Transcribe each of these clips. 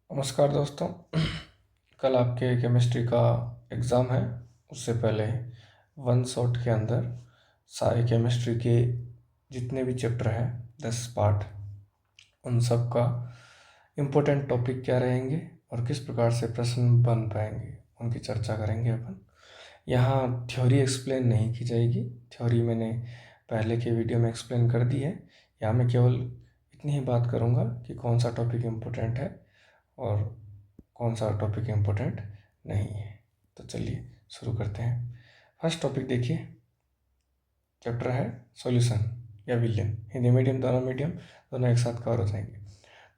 नमस्कार दोस्तों। कल आपके केमिस्ट्री का एग्ज़ाम है। उससे पहले वन शॉट के अंदर सारे केमिस्ट्री के जितने भी चैप्टर हैं 10 पार्ट, उन सब का इम्पोर्टेंट टॉपिक क्या रहेंगे और किस प्रकार से प्रश्न बन पाएंगे उनकी चर्चा करेंगे अपन। यहाँ थ्योरी एक्सप्लेन नहीं की जाएगी। थ्योरी मैंने पहले के वीडियो में एक्सप्लेन कर दी है। यहाँ मैं केवल इतनी ही बात करूँगा कि कौन सा टॉपिक इम्पोर्टेंट है और कौन सा टॉपिक इम्पोर्टेंट नहीं है। तो चलिए शुरू करते हैं। फर्स्ट टॉपिक देखिए, चैप्टर है सॉल्यूशन या विलियन। हिंदी मीडियम दोनों एक साथ कवर हो जाएंगे।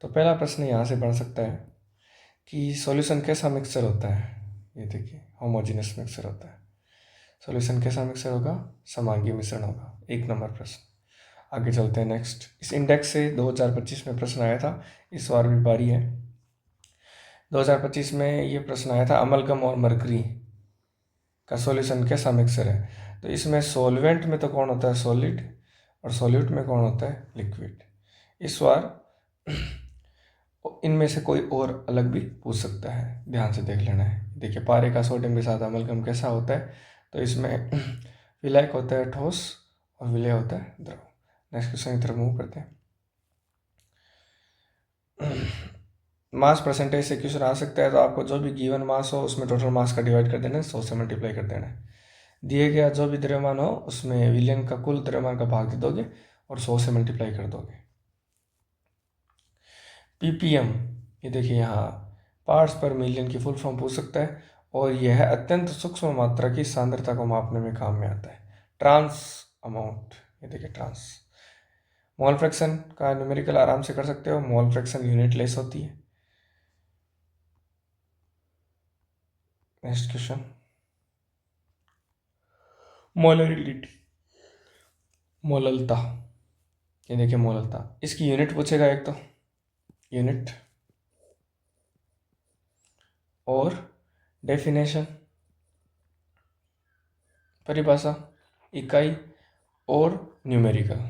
तो पहला प्रश्न यहाँ से बन सकता है कि सॉल्यूशन कैसा मिक्सचर होता है। ये देखिए, होमोजेनियस मिक्सचर होता है। सॉल्यूशन कैसा मिक्सचर होगा? समांगी मिश्रण होगा। 1 नंबर प्रश्न। आगे चलते हैं नेक्स्ट। इस इंडेक्स से 2025 में प्रश्न आया था, इस बार भी बारी है। 2025 में ये प्रश्न आया था, अमलगम और मरकरी का सॉल्यूशन कैसा मिक्सर है। तो इसमें सॉल्वेंट में तो कौन होता है? सॉलिड। और सॉल्यूट में कौन होता है? लिक्विड। इस बार इनमें से कोई और अलग भी पूछ सकता है, ध्यान से देख लेना है। देखिए, पारे का सोडियम के साथ अमलगम कैसा होता है। तो इसमें विलायक होता है ठोस और विलय होता है द्रव। नेक्स्ट क्वेश्चन की तरफ मूव करते हैं। मास परसेंटेज से क्वेश्चन आ सकता है, तो आपको जो भी गिवन मास हो उसमें टोटल मास का डिवाइड कर देना है, 100 से मल्टीप्लाई कर देना है। दिए गया जो भी द्रव्यमान हो उसमें विलयन का कुल द्रव्यमान का भाग दे दोगे और 100 से मल्टीप्लाई कर दोगे। पीपीएम, ये देखिए यहाँ पार्ट्स पर मिलियन की फुल फॉर्म पूछ सकता है, और यह अत्यंत सूक्ष्म मात्रा की सांद्रता को मापने में काम में आता है। ट्रांस अमाउंट, ये देखिए ट्रांस। मोल फ्रैक्शन का न्यूमेरिकल आराम से कर सकते हो। मोल फ्रैक्शन यूनिट लेस होती है। नेक्स्ट क्वेश्चन, मोलरिटी, मोललता। ये देखिए मोललता, इसकी यूनिट पूछेगा एक तो, यूनिट और डेफिनेशन, परिभाषा, इकाई और न्यूमेरिकल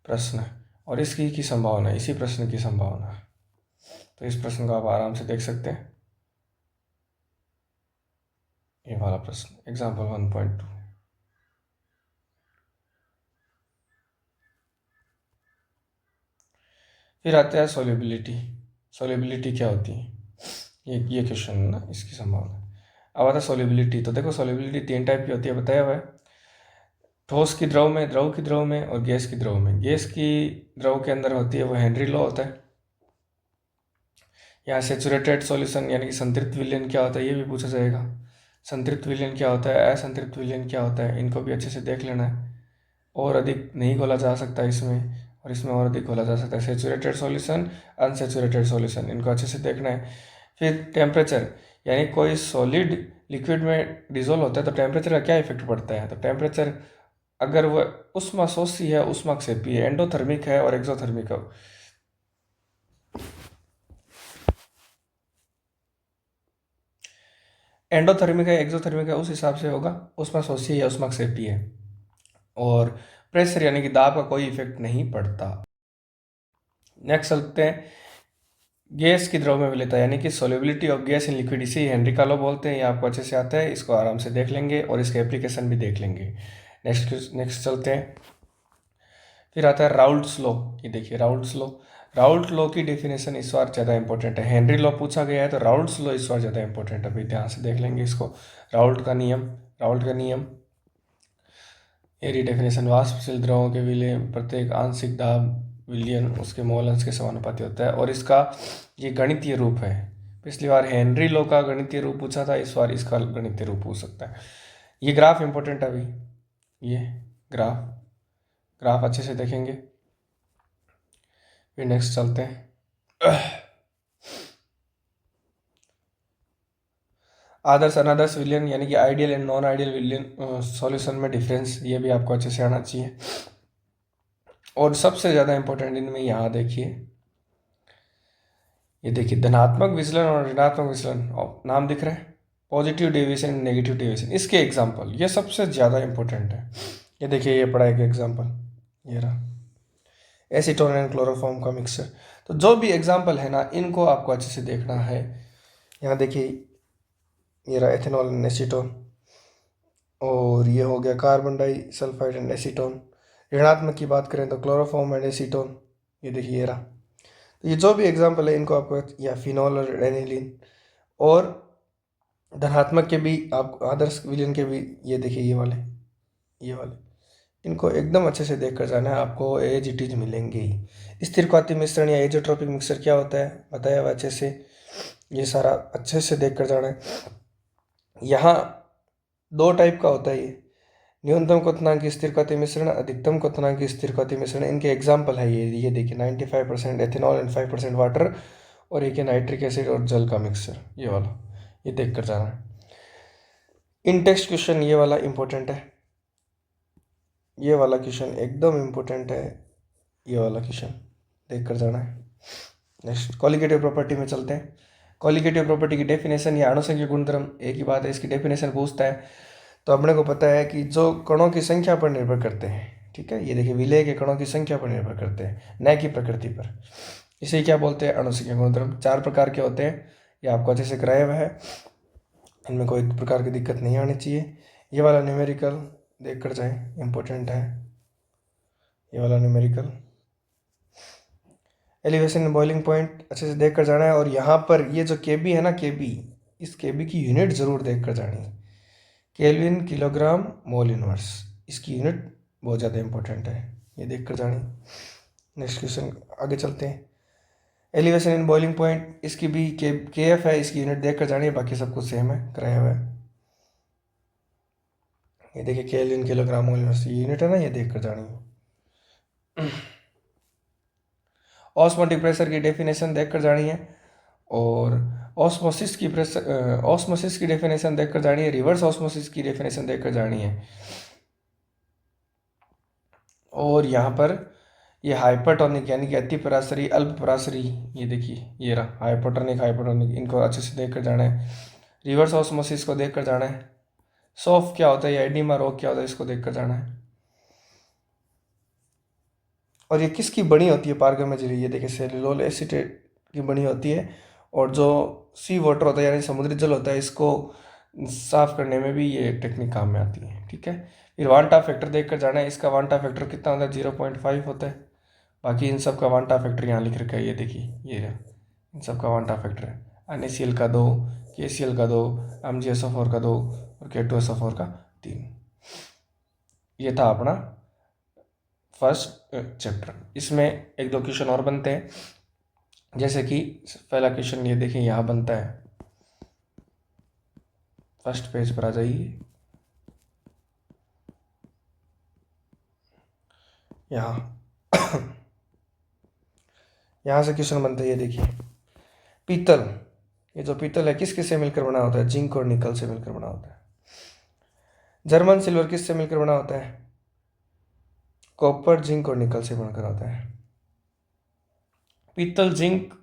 प्रश्न और इसकी की संभावना, इसी प्रश्न की संभावना। तो इस प्रश्न को आप आराम से देख सकते हैं। ये वाला प्रश्न एग्जाम्पल 1.2। फिर आता है सोल्यूबिलिटी। सोल्यूबिलिटी क्या होती है, ये क्वेश्चन है ना, इसकी संभावना। अब आता है सोल्यूबिलिटी। तो देखो, सोल्यूबिलिटी 3 टाइप की होती है, बताया हुआ है। ठोस की द्रव में, द्रव की द्रव में और गैस की द्रव में। गैस की द्रव के अंदर होती है वो हेनरी लॉ होता है। यहाँ सेचुरेटेड सॉल्यूशन यानी कि संतृप्त विलयन क्या होता है, ये भी पूछा जाएगा। संतृप्त विलयन क्या होता है, असंतृप्त विलयन क्या होता है, इनको भी अच्छे से देख लेना है। और अधिक नहीं घोला जा सकता इसमें, और इसमें और अधिक घोला जा सकता है। सेचुरेटेड सॉल्यूशन, अनसेचुरेटेड सॉल्यूशन, इनको अच्छे से देखना है। फिर टेम्परेचर, यानी कोई सॉलिड लिक्विड में डिजोल्व होता है तो टेम्परेचर का क्या इफेक्ट पड़ता है। तो टेम्परेचर अगर वह उष्माशोषी है, उष्माक्षेपी है, एंडोथर्मिक है और एक्सोथर्मिक है। एंडोथर्मिक है, एक्सोथर्मिक है, उस हिसाब से होगा उष्माशोषी या उष्माक्षेपी है। और प्रेशर यानी कि दाब का कोई इफेक्ट नहीं पड़ता। नेक्स्ट चलते हैं, गैस की द्रव में विलेयता यानी कि solubility of gas in liquid, इसे हेनरी का लॉ बोलते हैं। ये आपको अच्छे से आता है, इसको आराम से देख लेंगे और इसके एप्लीकेशन भी देख लेंगे। नेक्स्ट चलते हैं। फिर आता है राउल्ट्स लॉ। ये देखिए राउल्ट्स लॉ। राउल्ट लॉ की डेफिनेशन इस बार ज़्यादा इंपॉर्टेंट है। हेनरी लॉ पूछा गया है तो राउल्ट्स लॉ इस बार ज़्यादा इंपॉर्टेंट है। अभी ध्यान से देख लेंगे इसको। राउल्ट का नियम, ये रिडेफिनेशन, वाष्पशील द्रवों के विलय प्रत्येक आंशिक दाब विलयन उसके मोल अंश के समानुपाती होता है। और इसका ये गणितीय रूप है। पिछली बार हेनरी लॉ का गणितीय रूप पूछा था, इस बार इसका गणितीय रूप पूछ सकता है। ये ग्राफ इंपॉर्टेंट है अभी, ये ग्राफ अच्छे से देखेंगे। फिर नेक्स्ट चलते हैं, आदर्श अनादर्श विलयन यानी कि आइडियल एंड नॉन आइडियल विलयन सॉल्यूशन में डिफरेंस, ये भी आपको अच्छे से आना चाहिए। और सबसे ज़्यादा इंपॉर्टेंट इनमें यहाँ देखिए, ये देखिए धनात्मक विचलन और ऋणात्मक विचलन, नाम दिख रहा है, पॉजिटिव डेविएशन, नेगेटिव डेविएशन, इसके एग्जाम्पल ये सबसे ज़्यादा इंपॉर्टेंट है। ये देखिए, ये पढ़ा एक एग्जाम्पल, ये रहा। एसीटोन एंड क्लोरोफॉर्म का मिक्सचर। तो जो भी एग्जाम्पल है ना, इनको आपको अच्छे से देखना है। यहाँ देखिए, ये रहा एथेनॉल एंड एसीटोन, और ये हो गया कार्बन डाइसल्फाइड एंड एसीटोन। ऋणात्मक की बात करें तो क्लोरोफॉर्म एंड एसीटोन, ये देखिए ये रहा। तो ये जो भी एग्जाम्पल है इनको आपको, या फिनॉल और एनिलीन, और धनात्मक के भी आप आदर्श विलयन के भी, ये देखिए ये वाले इनको एकदम अच्छे से देख कर जाना है, आपको एज इट इज मिलेंगे ही। स्थिरघाती मिश्रण या एजोट्रोपिक मिक्सचर क्या होता है बताया हुआ अच्छे से, ये सारा अच्छे से देख कर जाना है। यहाँ दो टाइप का होता है ये, न्यूनतम क्वथनांक स्थिरघाती मिश्रण, अधिकतम क्वथनांक स्थिरघाती मिश्रण। इनके एग्जाम्पल है ये देखिए 95% एथेनॉल एंड 5% वाटर, और एक है नाइट्रिक एसिड और जल का मिक्सचर, ये वाला, ये देख कर जाना है। इन टेक्स्ट क्वेश्चन ये वाला इंपॉर्टेंट है, ये वाला क्वेश्चन एकदम इम्पोर्टेंट है, ये वाला क्वेश्चन देख कर जाना है। नेक्स्ट कॉलिगेटिव प्रॉपर्टी में चलते हैं। कॉलिगेटिव प्रॉपर्टी की डेफिनेशन या अणुसंख्यक गुणधर्म, एक ही बात है, इसकी डेफिनेशन पूछता है तो अपने को पता है कि जो कणों की संख्या पर निर्भर करते हैं, ठीक है, ये देखिए विलेय के कणों की संख्या पर निर्भर करते हैं, न कि प्रकृति पर। इसे क्या बोलते हैं, अणुसंख्यक गुणधर्म। 4 प्रकार के होते हैं, ये आपको अच्छे से कराया हुआ है, इनमें कोई प्रकार की दिक्कत नहीं आनी चाहिए। ये वाला न्यूमेरिकल देख कर जाए, इम्पोर्टेंट है ये वाला numerical. Elevation and boiling point अच्छे से देख कर जाना है, और यहाँ पर ये जो केबी है ना, केबी, इस केबी की यूनिट जरूर देख कर जानी है, केल्विन किलोग्राम मोल इनवर्स, इसकी यूनिट बहुत ज़्यादा इंपॉर्टेंट है, ये देख कर जानी। नेक्स्ट क्वेश्चन आगे चलते हैं। एलिवेशन एंड बॉइलिंग पॉइंट, इसकी भी के एफ है, इसकी यूनिट देख कर जानी है, बाकी सब कुछ सेम है, कराया हुआ है। ये देखिए kelvin kilogram mole inverse unit है ना, ये देख कर जानी है। ऑस्मोटिक प्रेशर की डेफिनेशन देख कर जानी है, और ऑस्मोसिस की डेफिनेशन देख कर जानी है, रिवर्स ऑस्मोसिस की डेफिनेशन देख कर जानी है। और यहाँ पर ये हाइपरटोनिक यानी कि अति पराशरी, अल्प पराशरी, ये देखिए ये रहा हाइपोटोनिक, इनको अच्छे से देख कर जाना है। रिवर्स ऑस्मोसिस को देख कर जाना है। सॉफ क्या होता है या एडिमा रोग क्या होता है, इसको देख कर जाना है। और ये किसकी बनी होती है पारगमजरी, ये देखिए सेल्यूलोल एसीटेट की बनी होती है, और जो सी वाटर होता है यानी समुद्री जल होता है, इसको साफ करने में भी ये टेक्निक काम में आती है, ठीक है। फिर वांटा फैक्टर देख कर जाना है, इसका वांटा फैक्टर कितना होता है, 0.5 होता है। बाकी इन सब का वांटा फैक्टर यहाँ लिख रखा है, ये देखिए ये रहा, इन सब का वांटा फैक्टर है। NaCl का 2, KCl का 2, MgSO4 का 2, और K2SO4 का 3। ये था अपना फर्स्ट चैप्टर। इसमें एक दो क्वेश्चन और बनते हैं, जैसे कि पहला क्वेश्चन ये देखिए यहाँ बनता है, फर्स्ट पेज पर आ जाइए। यहाँ यहाँ से क्वेश्चन बनता है, ये देखिए पीतल, ये जो पीतल है किस किस से मिलकर बना होता है, जिंक और निकल से मिलकर बना होता है। जर्मन सिल्वर किस से मिलकर बना होता है, कॉपर, जिंक और निकल से बनकर होता है। पीतल, जिंक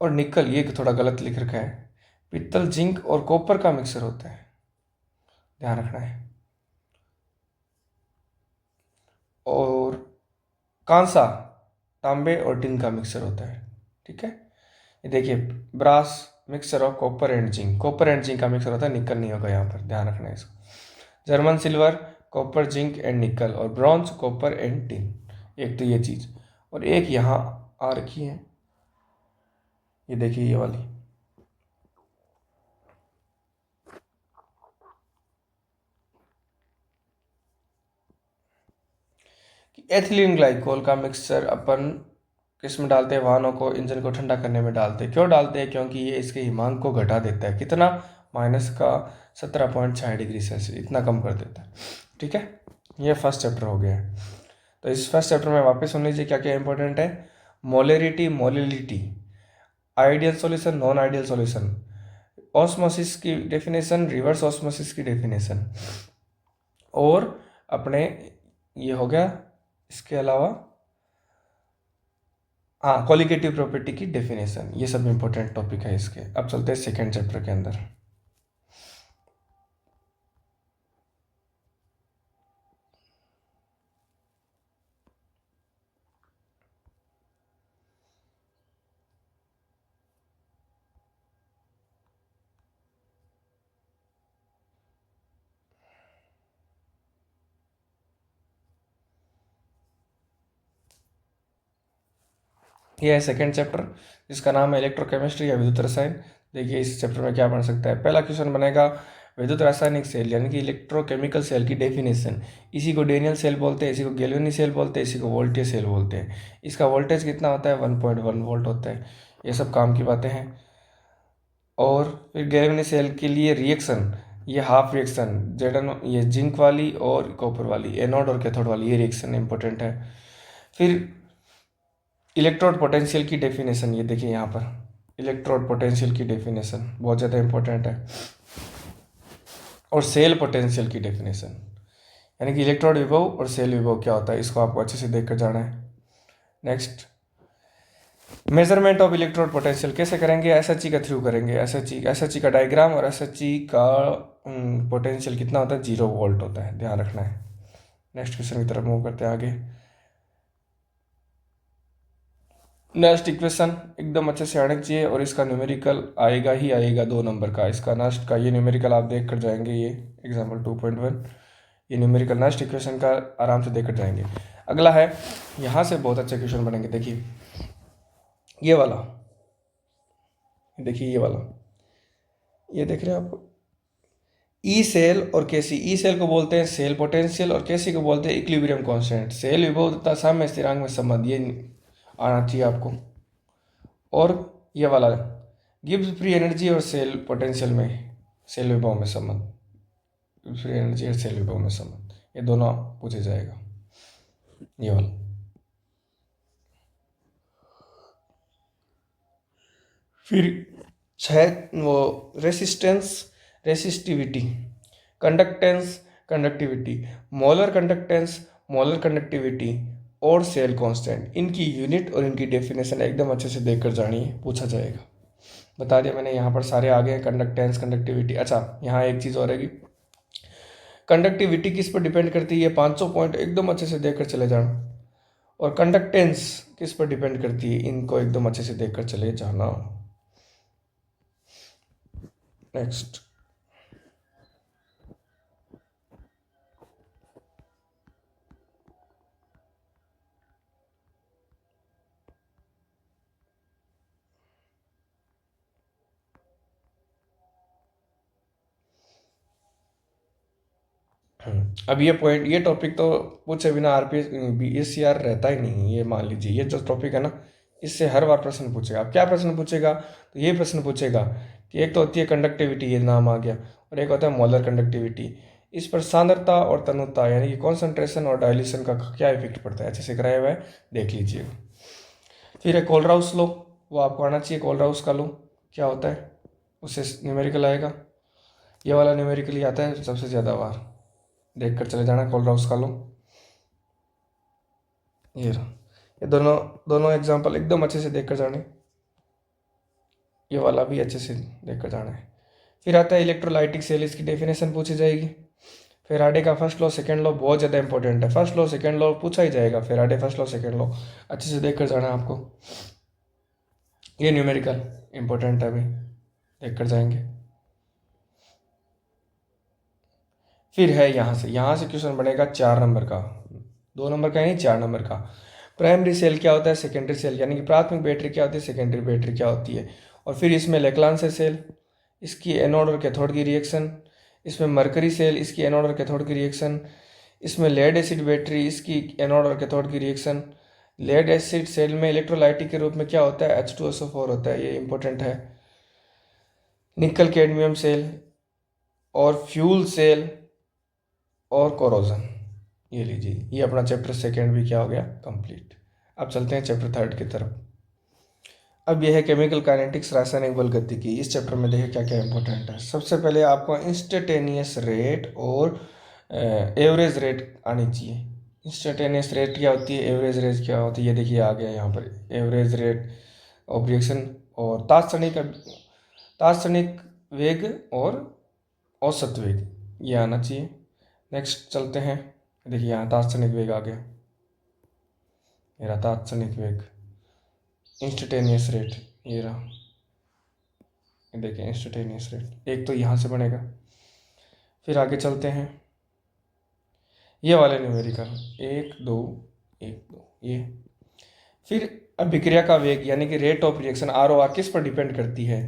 और निकल, ये थोड़ा गलत लिख रखा है, पीतल, जिंक और कॉपर का मिक्सर होता है, ध्यान रखना है। और कांसा, तांबे और टिन का मिक्सर होता है, ठीक है। ये देखिए brass mixture of copper and zinc, copper and zinc का मिक्सर होता है, निकल नहीं होगा यहाँ पर, ध्यान रखना है इसको। German silver copper, zinc and निकल, और ब्रॉन्ज कॉपर एंड टिन, एक तो ये चीज़। और एक यहाँ आ रखी है, ये देखिए ये वाली, एथिलीन ग्लाइकोल का मिक्सचर अपन किस में डालते हैं, वाहनों को, इंजन को ठंडा करने में डालते हैं। क्यों डालते हैं, क्योंकि ये इसके हिमांक को घटा देता है, कितना, -17.6 डिग्री सेल्सियस, इतना कम कर देता है, ठीक है। ये फर्स्ट चैप्टर हो गया है। तो इस फर्स्ट चैप्टर में वापस सुन लीजिए क्या क्या इंपॉर्टेंट है। Molarity, molality, ideal solution, non ideal solution, osmosis की डेफिनेशन, रिवर्स ऑस्मोसिस की डेफिनेशन, और अपने ये हो गया। इसके अलावा हाँ, कॉलिगेटिव प्रॉपर्टी की डेफिनेशन, ये सब इंपॉर्टेंट टॉपिक है इसके। अब चलते हैं सेकेंड चैप्टर के अंदर। ये है सेकेंड चैप्टर जिसका नाम है इलेक्ट्रोकेमिस्ट्री या विद्युत रसायन। देखिए इस चैप्टर में क्या बन सकता है। पहला क्वेश्चन बनेगा विद्युत रासायनिक सेल यानी कि इलेक्ट्रोकेमिकल सेल की डेफिनेशन। इसी को डेनियल सेल बोलते हैं, इसी को गैल्वेनी सेल बोलते हैं, इसी को वोल्टेज सेल बोलते हैं। इसका वोल्टेज कितना होता है 1.1 वोल्ट होता है। ये सब काम की बातें हैं। और फिर गैल्वेनी सेल के लिए रिएक्शन, ये हाफ रिएक्शन जेडन, ये जिंक वाली और कॉपर वाली, एनोड और कैथोड वाली, ये रिएक्शन इंपॉर्टेंट है। फिर इलेक्ट्रोड पोटेंशियल की डेफिनेशन, ये देखिए यहाँ पर इलेक्ट्रोड पोटेंशियल की डेफिनेशन बहुत ज़्यादा इंपॉर्टेंट है। और सेल पोटेंशियल की डेफिनेशन यानी कि इलेक्ट्रोड विभव और सेल विभव क्या होता है, इसको आपको अच्छे से देख कर जाना है। Next, measurement of electrode potential कैसे करेंगे, एसएचई के थ्रू करेंगे। एसएचई का डायग्राम और एसएचई का पोटेंशियल कितना होता है 0 वोल्ट होता है, ध्यान रखना है। नेक्स्ट क्वेश्चन की तरफ मूव करते हैं आगे। नेक्स्ट इक्वेशन एकदम अच्छे से आने चाहिए और इसका न्यूमेरिकल आएगा ही आएगा 2 नंबर का। इसका नेक्स्ट का ये न्यूमेरिकल आप देख कर जाएंगे, ये एग्जाम्पल 2.1, ये न्यूमेरिकल नेक्स्ट इक्वेशन का आराम से देख कर जाएंगे। अगला है, यहाँ से बहुत अच्छे क्वेश्चन बनेंगे। देखिए ये वाला, देखिए ये वाला, ये देख रहे हैं आप, ई सेल और केसी। ई सेल को बोलते हैं सेल पोटेंशियल और केसी को बोलते हैं इक्विलिब्रियम कांस्टेंट। सेल विभव तथा साम्य स्थिरांक में संबंध, ये आना चाहिए आपको। और ये वाला गिब्स फ्री एनर्जी और सेल पोटेंशियल में, सेल विभव में संबंध, गिब्स फ्री एनर्जी और सेल विभव में संबंध, ये दोनों पूछे जाएगा। ये वाला फिर वो resistance, resistivity, conductance, conductivity, molar conductance, molar conductivity और सेल कांस्टेंट, इनकी यूनिट और इनकी डेफिनेशन एकदम अच्छे से देखकर जानिए, पूछा जाएगा। बता दिया मैंने, यहाँ पर सारे आ गए, कंडक्टेंस, कंडक्टिविटी। अच्छा यहाँ एक चीज़ और रहेगी, कंडक्टिविटी किस पर डिपेंड करती है, 500 पॉइंट एकदम अच्छे से देखकर चले जाना। और कंडक्टेंस किस पर डिपेंड करती है, इनको एकदम अच्छे से देखकर चले जाना। नेक्स्ट, अब ये पॉइंट, ये टॉपिक तो पूछे बिना आरपीएस बीएससीआर रहता ही नहीं। ये मान लीजिए ये जो टॉपिक है ना, इससे हर बार प्रश्न पूछेगा। अब क्या प्रश्न पूछेगा, तो ये प्रश्न पूछेगा कि एक तो होती है कंडक्टिविटी, ये नाम आ गया, और एक होता है मोलर कंडक्टिविटी। इस पर सांद्रता और तनुता यानी कि कॉन्सेंट्रेशन और डायल्यूशन का क्या इफेक्ट पड़ता है, अच्छे से कराया हुआ है, देख लीजिएगा। फिर है कोलराउस लो, वो आपको आना चाहिए। कोलराउस का लो क्या होता है, उससे न्यूमेरिकल आएगा। ये वाला न्यूमेरिकली आता है सबसे ज़्यादा बार, देख कर चले जाना। कोलराउस का लो, ये रहा। ये दोनों दोनों एग्जाम्पल एकदम अच्छे से देख कर जाने, ये वाला भी अच्छे से देख कर जाना है। फिर आता है इलेक्ट्रोलाइटिक सेल, इसकी डेफिनेशन पूछी जाएगी। फेराडे का फर्स्ट लॉ सेकंड लॉ बहुत ज़्यादा इंपॉर्टेंट है, फर्स्ट लॉ सेकंड लॉ पूछा ही जाएगा। Faraday first law second law अच्छे से देख कर जाना है आपको। ये न्यूमेरिकल इंपॉर्टेंट है, अभी देख कर जाएंगे। फिर है यहाँ से क्वेश्चन बनेगा 4 नंबर का, 2 नंबर का नहीं 4 नंबर का। प्राइमरी सेल क्या होता है, सेकेंडरी सेल यानी कि प्राथमिक बैटरी क्या होती है, सेकेंडरी बैटरी क्या होती है। और फिर इसमें लेक्लांस सेल, इसकी एनोड और कैथोड की रिएक्शन। इसमें मरकरी सेल, इसकी एनोड और कैथोड की रिएक्शन। इसमें लेड एसिड बैटरी, इसकी एनोड और कैथोड की रिएक्शन। लेड एसिड सेल में इलेक्ट्रोलाइटिक के रूप में क्या होता है, H2SO4 होता है, ये इंपॉर्टेंट है। निकल कैडमियम सेल और फ्यूल सेल और कोरोजन, ये लीजिए। ये अपना चैप्टर सेकेंड भी क्या हो गया, कंप्लीट। अब चलते हैं चैप्टर थर्ड की तरफ। अब यह है केमिकल काइनेटिक्स, रासायनिक बल गतिकी। इस चैप्टर में देखिए क्या क्या इंपॉर्टेंट है। सबसे पहले आपको इंस्टेंटेनियस रेट और एवरेज रेट आनी चाहिए। इंस्टेंटेनियस रेट क्या होती है, एवरेज रेट क्या होती है, ये देखिए आ गया यहाँ पर, एवरेज रेट ऑफ रिएक्शन। और तात्क्षणिक वेग और औसत वेग, ये आना चाहिए। नेक्स्ट चलते हैं, देखिए यहाँ तात्क्षणिक वेग आ गया, मेरा तात्क्षणिक वेग, इंस्टेंटेनियस रेट ये रहा, ये देखिए इंस्टेंटेनियस रेट, एक तो यहाँ से बनेगा। फिर आगे चलते हैं, ये वाले न्यूमेरिकल 1 2 1 2 ये। फिर अभिक्रिया का वेग यानी कि रेट ऑफ रिएक्शन ROR किस पर डिपेंड करती है,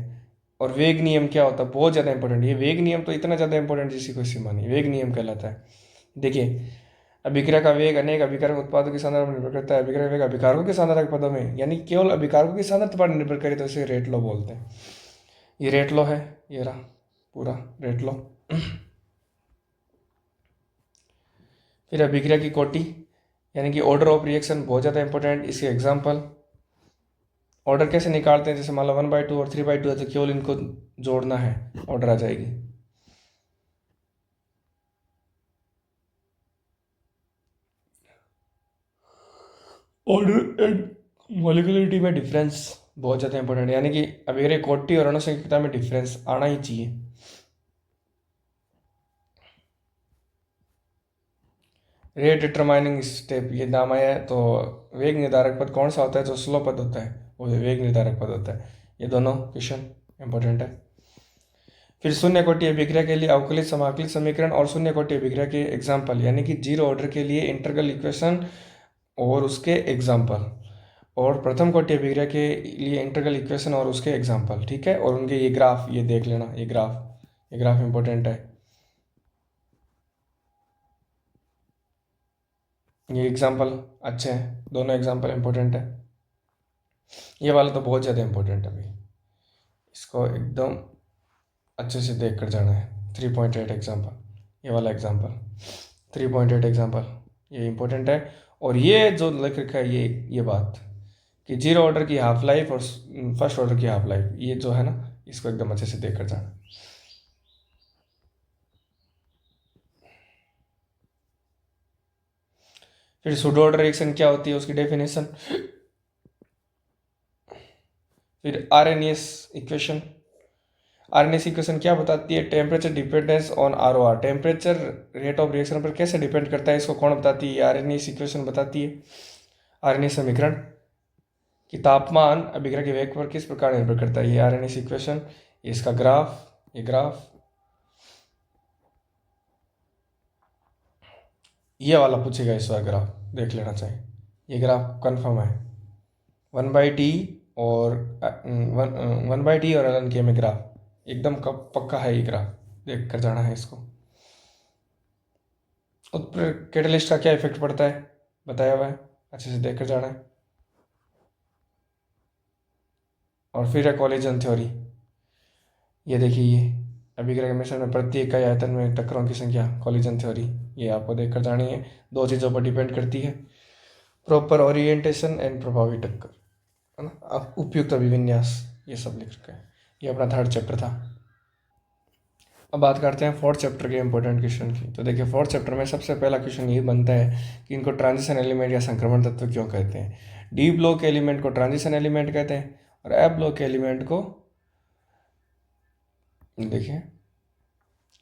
और वेग नियम क्या होता है, बहुत ज़्यादा इंपॉर्टेंट। ये वेग नियम तो इतना ज़्यादा इंपॉर्टेंट जिसकी कोई सीमा नहीं, वेग नियम कहलाता है। देखिए, अभिक्रिया का वेग अनेक अभिकारक उत्पादों की सांद्रता पर निर्भर करता है। अभिक्रिया का वेग अभिकारकों की सांद्रता के पदों में यानी केवल अभिकारकों की सांद्रता पर निर्भर करे तो इसे रेट लॉ बोलते हैं। ये रेट लॉ है, ये रहा पूरा रेट लॉ। फिर अभिक्रिया की कोटि यानी कि ऑर्डर ऑफ रिएक्शन, बहुत ज़्यादा इंपॉर्टेंट। इसके एग्जाम्पल, ऑर्डर कैसे निकालते हैं, जैसे मान लो 1/2 और 3/2 है तो केवल इनको जोड़ना है, ऑर्डर आ जाएगी। ऑर्डर एंड मॉलिक्यूलरिटी में डिफरेंस बहुत ज़्यादा इंपॉर्टेंट है, यानी कि अभिक्रिया कोटि और अणुसंख्यकता में डिफरेंस आना ही चाहिए। रेट डिटरमाइनिंग स्टेप, ये नाम आया है। तो वेग निर्धारक पद कौन सा होता है, जो स्लो पद होता है वो वेग निर्धारक पद होता है। ये दोनों क्वेश्चन इंपॉर्टेंट है। फिर शून्य कोटि अभिक्रिया के लिए अवकलित समाकलित समीकरण और शून्य कोटि अभिक्रिया के एग्जाम्पल, यानी कि जीरो ऑर्डर के लिए इंटीग्रल इक्वेशन और उसके एग्जाम्पल, और प्रथम कोटि अभिक्रिया के लिए इंटीग्रल इक्वेशन और उसके एग्जाम्पल, ठीक है। और उनके ये ग्राफ, ये देख लेना, ये ग्राफ इंपॉर्टेंट है। ये एग्जाम्पल अच्छे हैं, दोनों एग्जाम्पल इंपॉर्टेंट है। ये वाला तो बहुत ज़्यादा इंपॉर्टेंट है भाई, इसको एकदम अच्छे से देख कर जाना है। 3.8 एग्जाम्पल, ये वाला एग्जाम्पल 3.8 एग्जाम्पल, ये इंपॉर्टेंट है। और ये जो लिख रखा है, ये बात कि जीरो ऑर्डर की हाफ लाइफ और फर्स्ट ऑर्डर की हाफ लाइफ, ये जो है ना, इसको एकदम अच्छे से देख कर जाना। फिर सूडो ऑर्डर रिएक्शन क्या होती है, उसकी डेफिनेशन। फिर आरएनएस इक्वेशन, आरएनएस इक्वेशन क्या बताती है, temperature dependence on ROR, temperature rate of reaction पर कैसे डिपेंड करता है, इसको कौन बताती है, आरएनएस इक्वेशन बताती है। आरएनएस समीकरण कि तापमान अभिक्रिया के वेग पर किस प्रकार निर्भर करता है, ये आरएनएस इक्वेशन। इसका ग्राफ, ये ग्राफ, ये वाला पूछेगा इस बार, ग्राफ देख लेना चाहिए। ये ग्राफ कंफर्म है, 1/T और 1/T और ln/k में ग्राफ एकदम पक्का है, ये ग्राफ देख कर जाना है इसको। उस पर कैटलिस्ट का क्या इफेक्ट पड़ता है बताया हुआ है, अच्छे से देख कर जाना है। और फिर है कॉलिजन थ्योरी, ये देखिए, ये अभिक्रिया के मिश्रण में प्रत्येक इकाई आयतन में टक्करों की संख्या, कॉलिजन थ्योरी, ये आपको देख कर जानी है। दो चीज़ों पर डिपेंड करती है, प्रॉपर ओरिएंटेशन एंड प्रभावी टक्कर, है ना, अब उपयुक्त अभिविन्यास, ये सब लिख रखा है। ये अपना थर्ड चैप्टर था। अब बात करते हैं फोर्थ चैप्टर के इंपॉर्टेंट क्वेश्चन की। तो देखिए, फोर्थ चैप्टर में सबसे पहला क्वेश्चन ये बनता है कि इनको ट्रांजिशन एलिमेंट या संक्रमण तत्व क्यों कहते हैं। डी ब्लॉक के एलिमेंट को ट्रांजिशन एलिमेंट कहते हैं, और एफ ब्लॉक के एलिमेंट को, देखिए,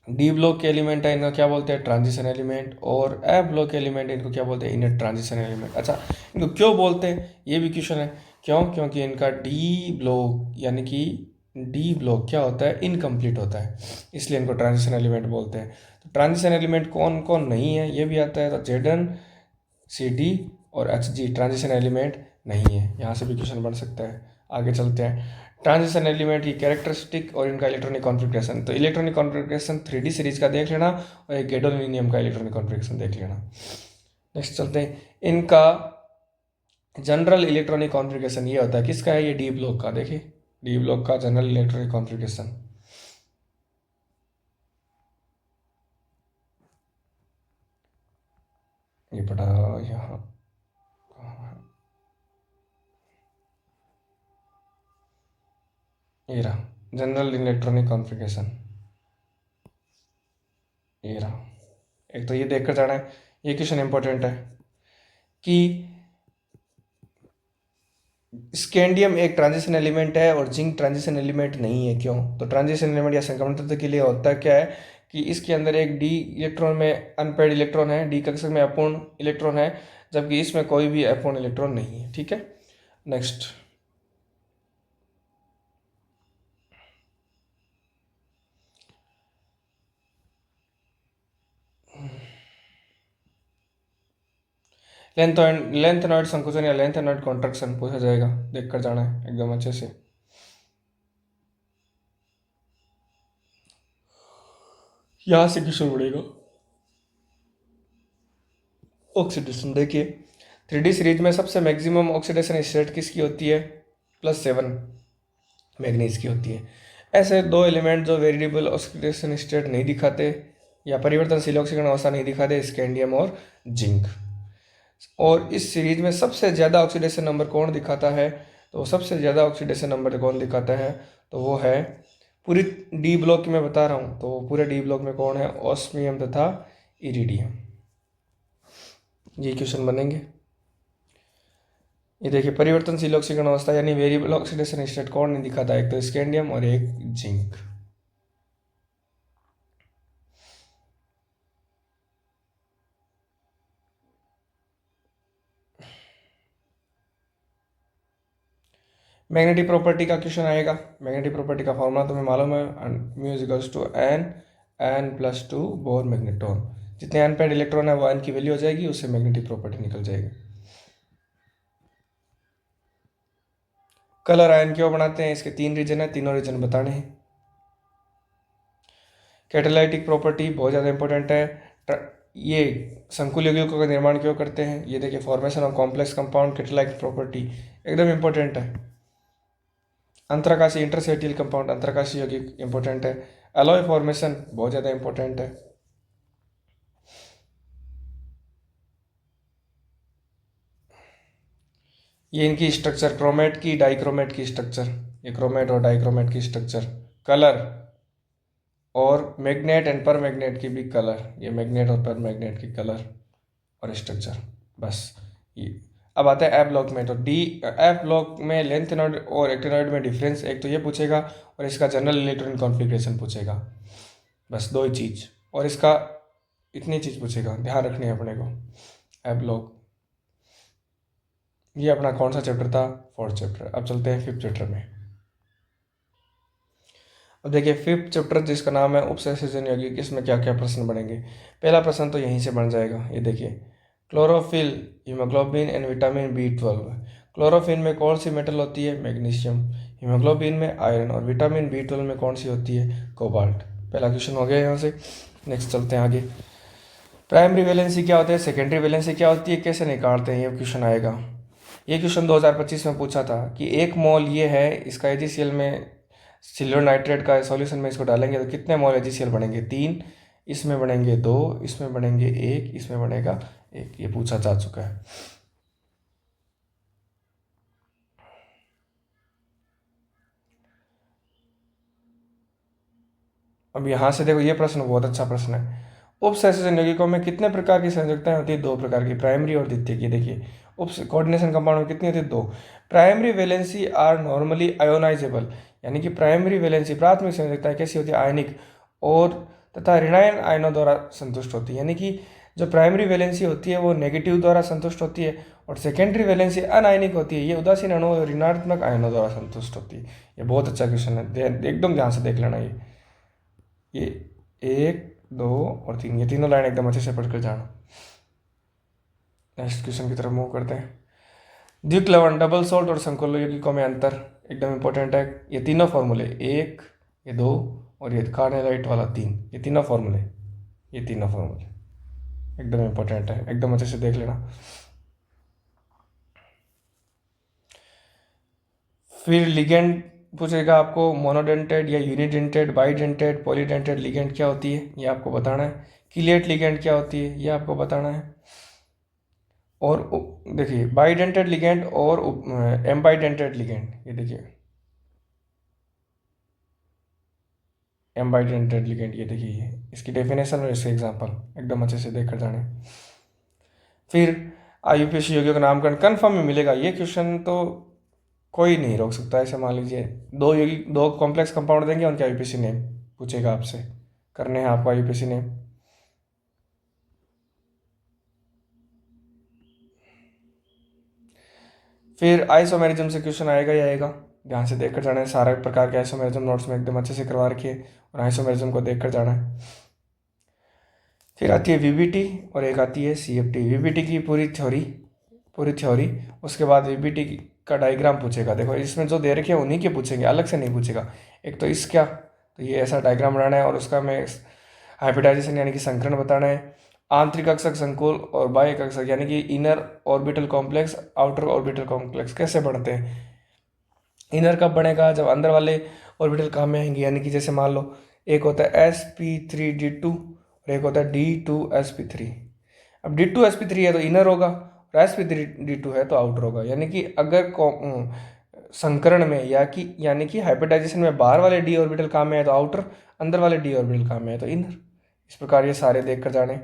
डी ब्लॉक के एलिमेंट है इनको क्या बोलते हैं, ट्रांजिशन एलिमेंट, और एफ ब्लॉक के एलिमेंट इनको क्या बोलते हैं, इन्हें ट्रांजिशन एलिमेंट। अच्छा, इनको क्यों बोलते हैं, ये भी क्वेश्चन है। क्यों, क्योंकि इनका डी ब्लॉक यानी कि डी ब्लॉक क्या होता है, इनकम्प्लीट होता है, इसलिए इनको ट्रांजिशन एलिमेंट बोलते हैं। तो ट्रांजिशन एलिमेंट कौन कौन नहीं है, ये भी आता है। तो जेडन, सी डी और एच जी ट्रांजिशन एलिमेंट नहीं है, यहाँ से भी क्वेश्चन बन सकता है। आगे चलते हैं, ट्रांजिशन एलिमेंट की कैरेक्टरिस्टिक और इनका इलेक्ट्रॉनिक कॉन्फ़िगरेशन। तो इलेक्ट्रॉनिक कॉन्फ़िगरेशन 3D सीरीज का देख लेना, और एक गैडोलीनियम का इलेक्ट्रॉनिक कॉन्फ़िगरेशन देख लेना। नेक्स्ट चलते हैं, इनका जनरल इलेक्ट्रॉनिक कॉन्फ़िगरेशन ये होता है, किसका है, ये डी ब्लॉक का। देखिए, डी ब्लॉक का जनरल इलेक्ट्रॉनिक कॉन्फ़िगरेशन, ये पढ़ा यहाँ, ये रहा जनरल इलेक्ट्रॉनिक कॉन्फ़िगरेशन, ये रहा। एक तो ये देख कर जाना है, ये क्वेश्चन इंपॉर्टेंट है कि स्कैंडियम एक ट्रांजिशन एलिमेंट है और जिंक ट्रांजिशन एलिमेंट नहीं है, क्यों। तो ट्रांजिशन एलिमेंट या संक्रमण तत्व के लिए होता क्या है कि इसके अंदर एक डी इलेक्ट्रॉन में अनपेड इलेक्ट्रॉन है, डी कक्षक में अपूर्ण इलेक्ट्रॉन है, जबकि इसमें कोई भी अपूर्ण इलेक्ट्रॉन नहीं है, ठीक है। नेक्स्ट, लेंथेनॉइड संकुचन या लेंथेनॉइड कॉन्ट्रैक्शन पूछा जाएगा, देख कर जाना है एकदम अच्छे से। यहाँ से क्वेश्चन बढ़ेगा। ऑक्सीडेशन देखिए, 3D सीरीज में सबसे मैक्सिमम ऑक्सीडेशन स्टेट किसकी होती है? +7 मैग्नीज की होती है। ऐसे दो एलिमेंट जो वेरिएबल ऑक्सीडेशन स्टेट नहीं दिखाते या परिवर्तनशील ऑक्सीकरण अवस्था नहीं दिखाते, स्कैंडियम और जिंक। और इस सीरीज में सबसे ज़्यादा ऑक्सीडेशन नंबर कौन दिखाता है? तो सबसे ज़्यादा ऑक्सीडेशन नंबर कौन दिखाता है? तो वो है पूरी डी ब्लॉक में बता रहा हूँ, तो पूरे डी ब्लॉक में कौन है? ऑस्मियम तथा इरिडियम। ये क्वेश्चन बनेंगे। ये देखिए, परिवर्तनशील ऑक्सीकरण अवस्था यानी वेरिएबल ऑक्सीडेशन स्टेट कौन नहीं दिखाता? एक तो स्कैंडियम और एक जिंक। मैग्नेटिक प्रॉपर्टी का क्वेश्चन आएगा। मैग्नेटिक प्रॉपर्टी का फॉर्मूला तुम्हें मालूम है, mu is equals to n+2 Bohr magneton. जितने अनपेड इलेक्ट्रॉन है वो n की वैल्यू हो जाएगी, उससे मैग्नेटिक प्रॉपर्टी निकल जाएगी। कलर आयन क्यों बनाते हैं? इसके 3 रीजन है, तीनों रीजन बताने हैं। कैटालाइटिक प्रॉपर्टी बहुत ज़्यादा इंपॉर्टेंट है। ये संकुल यौगिकों का निर्माण क्यों करते हैं? ये देखिए, formation of complex compound, catalytic property एकदम इंपॉर्टेंट है। अंतराकाशी इंटरसेटियल कंपाउंड, अंतराकाशी यौगिक इंपॉर्टेंट है। अलॉय फॉर्मेशन बहुत ज़्यादा इंपॉर्टेंट है। ये इनकी स्ट्रक्चर, क्रोमेट की, डाइक्रोमेट की स्ट्रक्चर, ये क्रोमेट और डाइक्रोमेट की स्ट्रक्चर। कलर और मैग्नेट एंड पर मैग्नेट की भी कलर, ये मैग्नेट और पर मैग्नेट की कलर और स्ट्रक्चर। बस ये। अब आता है एफ ब्लॉक में। तो एफ ब्लॉक में लेंथेनॉइड और एक्टिनॉइड में डिफरेंस एक तो ये पूछेगा, और इसका जनरल इलेक्ट्रॉन कॉन्फ़िगरेशन पूछेगा। बस 2 ही चीज़, और इसका इतनी चीज़ पूछेगा, ध्यान रखनी है अपने को। एफ ब्लॉक, ये अपना कौन सा चैप्टर था? 4th chapter. अब चलते हैं 5th चैप्टर में। अब देखिए 5th चैप्टर जिसका नाम है उपसंयोजन यौगिक, इसमें क्या क्या प्रश्न बनेंगे। पहला प्रश्न तो यहीं से बन जाएगा। ये देखिए, chlorophyll, haemoglobin and vitamin B12। Chlorophyll में कौन सी मेटल होती है? मैग्नीशियम। हीमोग्लोबिन में आयरन, और विटामिन B12 में कौन सी होती है? कोबाल्ट। पहला क्वेश्चन हो गया यहाँ से। नेक्स्ट चलते हैं आगे। प्राइमरी वैलेंसी क्या होता है, सेकेंडरी वैलेंसी क्या होती है, कैसे निकालते हैं, ये क्वेश्चन आएगा। ये क्वेश्चन 2025 में पूछा था कि 1 मोल ये है, इसका AgCl में सिल्वर नाइट्रेट का सॉल्यूशन में इसको डालेंगे तो कितने मोल AgCl बनेंगे? 3, इसमें बनेंगे 2, इसमें बनेंगे 1, इसमें बनेगा 1। ये पूछा जा चुका है। अब यहाँ से देखो, ये प्रश्न बहुत अच्छा प्रश्न है। उपसंयोजन यौगिकों में कितने प्रकार की संयोजकताएं होती है? 2 प्रकार की, प्राइमरी और द्वितीयक। ये देखिए, उप कोऑर्डिनेशन कंपाउंड में कितनी होती है? 2। Primary valency are normally ionisable, यानी कि प्राइमरी वैलेंसी, प्राथमिक संयोजकताएं कैसी होती है? आयनिक और तथा ऋणायन आयनों द्वारा संतुष्ट होती है। यानी कि जो प्राइमरी वैलेंसी होती है वो नेगेटिव द्वारा संतुष्ट होती है, और सेकेंडरी वैलेंसी अनायनिक होती है, ये उदासीन अणुओं और ऋणात्मक आयनों द्वारा संतुष्ट होती है। ये बहुत अच्छा क्वेश्चन है, एकदम ध्यान से देख लेना। ये 1, 2 और 3, ये तीनों लाइन एकदम अच्छे से पढ़कर जाना। नेक्स्ट क्वेश्चन की तरफ मूव करते हैं। द्विक लवण, डबल सॉल्ट और संकुल यौगिकों में अंतर एकदम इंपॉर्टेंट है। ये तीनों फॉर्मूले, 1, ये 2 और ये कार्नेलाइट वाला 3, ये तीनों फॉर्मूले एकदम इंपॉर्टेंट है, एकदम अच्छे से देख लेना। फिर लिगेंड पूछेगा आपको, मोनोडेंटेड या यूनिडेंटेड, बाईडेंटेड, पॉलीडेंटेड लिगेंड क्या होती है, ये आपको बताना है। किलेट लिगेंड क्या होती है, ये आपको बताना है। और देखिए, बाईडेंटेड लिगेंड और एम्बाईडेंटेड लिगेंड, ये देखिए एम्बाईडेंटेड लिगेंड, ये देखिए, ये इसकी डेफिनेशन और इसके एग्जांपल एकदम अच्छे से देख कर जाने। फिर IUPAC यौगिकों का नामकरण कन्फर्म में मिलेगा। ये क्वेश्चन तो कोई नहीं रोक सकता। ऐसे मान लीजिए 2 कॉम्प्लेक्स कंपाउंड देंगे, उनके IUPAC नेम पूछेगा आपसे, करने हैं आपको IUPAC नेम। फिर आइसोमेरिज्म से क्वेश्चन आएगा ही आएगा, ध्यान से देखकर जाना है। सारे प्रकार के आइसोमेरिज्म नोट्स में एकदम अच्छे से करवा रखिए, और आइसोमेरिज्म को देखकर जाना है। फिर आती है VBT और एक आती है CFT। VBT की पूरी थ्योरी पूरी थ्योरी। उसके बाद वीबीटी का डायग्राम पूछेगा। देखो इसमें जो दे रखे हैं उन्हीं के पूछेंगे, अलग से नहीं पूछेगा। एक तो इसका, तो ये ऐसा डायग्राम बनाना है और उसका में हाइब्रिडाइजेशन यानी कि संकरण बताना है। आंतरिक कक्षक संकुल और बाह्य कक्षक यानी कि inner orbital complex, outer orbital complex कैसे बनते हैं। इनर कब बनेगा, जब अंदर वाले ऑर्बिटल काम में आएंगे, यानी कि जैसे मान लो एक होता है sp3d2 और एक होता है d2sp3। अब d2sp3 है तो इनर होगा और sp3d2 है तो आउटर होगा। यानी कि अगर संकरण में यानी कि हाइब्रिडाइजेशन में बाहर वाले डी ऑर्बिटल काम में है तो आउटर, अंदर वाले डी ऑर्बिटल काम में है तो इनर। इस प्रकार ये सारे देख कर जाने।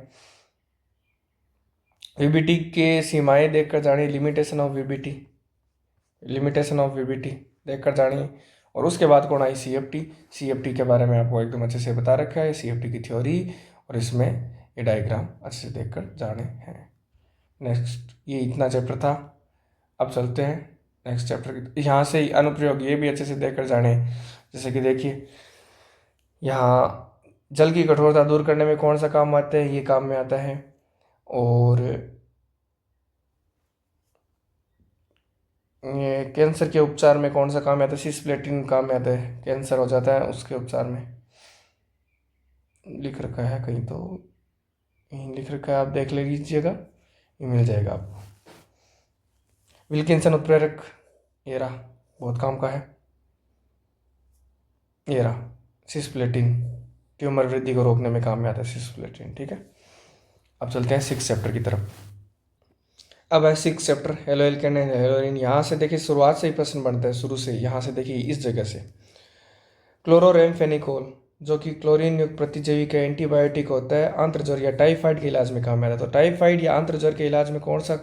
वीबीटी के सीमाएं देख कर जानी, limitation of VBT, limitation of VBT देख कर जानी। और उसके बाद कौन आई, सीएफटी। सीएफटी के बारे में आपको एकदम अच्छे से बता रखा है, सीएफटी की थ्योरी, और इसमें ये डायग्राम अच्छे से देख कर जाने हैं। नेक्स्ट, ये इतना चैप्टर था। अब चलते हैं नेक्स्ट चैप्टर की। यहाँ से अनुप्रयोग ये भी अच्छे से देख कर जाने। जैसे कि देखिए यहाँ जल की कठोरता दूर करने में कौन सा काम आता है, ये काम में आता है। और ये कैंसर के उपचार में कौन सा काम में आता है, सिस्प्लेटिन काम में आता है। कैंसर हो जाता है उसके उपचार में लिख रखा है कहीं, तो यहीं लिख रखा है, आप देख ले लीजिएगा, ये मिल जाएगा आपको। विल्किंसन उत्प्रेरक, ये रहा, बहुत काम का है। ये रहा सिस्प्लेटिन, ट्यूमर वृद्धि को रोकने में काम में आता है सिस्प्लेटिन। ठीक है, अब चलते हैं 6 चैप्टर की तरफ। अब है 6 chapter halo alkane and Halloween. यहाँ से देखिए शुरुआत से ही प्रश्न बनता है, शुरू से। यहाँ से देखिए इस जगह से क्लोरोरेमफेनिकोल, जो कि क्लोरीन युक्त प्रतिजैवी का एंटीबायोटिक होता है, आंत्रज्वर या टाइफाइड के इलाज में काम में आता है। तो टाइफाइड या आंत्रज्वर के इलाज में कौन सा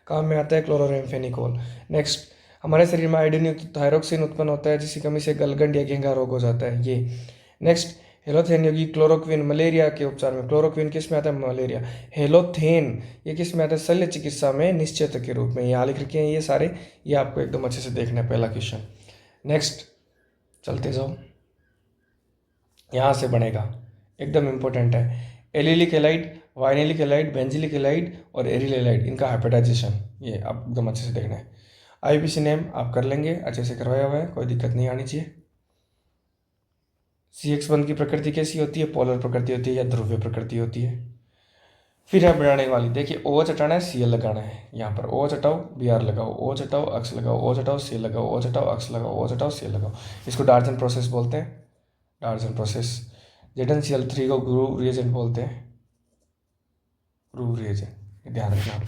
काम में आता है, क्लोरोरेमफेनिकोल। नेक्स्ट, हमारे शरीर में आयोडीन युक्त थायरोक्सिन उत्पन्न होता है, जिसकी कमी से गलगंड या घेंघा रोग हो जाता है, ये। नेक्स्ट, हेलोथेन योगी क्लोरोक्विन, मलेरिया के उपचार में। क्लोरोक्विन किस में आता है, मलेरिया। हेलोथेन ये किस में आता है, शल्य चिकित्सा में निश्चेतक के रूप में। यहाँ लिख रखे हैं ये सारे, ये आपको एकदम अच्छे से देखना है, पहला क्वेश्चन। नेक्स्ट चलते जाओ, यहाँ से बनेगा, एकदम इंपॉर्टेंट है। Allylic allied, vinylic allied, benzylic allied और एरिल एलाइड, इनका हाइब्रिडाइजेशन, ये आप एकदम अच्छे से देखना है। आईपीसी नेम आप कर लेंगे, अच्छे से करवाया हुआ है, कोई दिक्कत नहीं आनी चाहिए। CX1 की प्रकृति कैसी होती है, पोलर प्रकृति होती है या ध्रुवीय प्रकृति होती है। फिर है बढ़ाने वाली, देखिए OH हटाना है, Cl लगाना है। यहाँ पर OH हटाओ, Br लगाओ, OH हटाओ, अक्स लगाओ, OH हटाओ, Cl लगाओ, OH हटाओ, अक्स लगाओ, OH हटाओ, Cl लगाओ। इसको डार्जन प्रोसेस बोलते हैं, डार्जन प्रोसेस। ZnCl3 को ग्रूव रिएजेंट बोलते हैं, ग्रूव रिएजेंट, ध्यान रखना आप।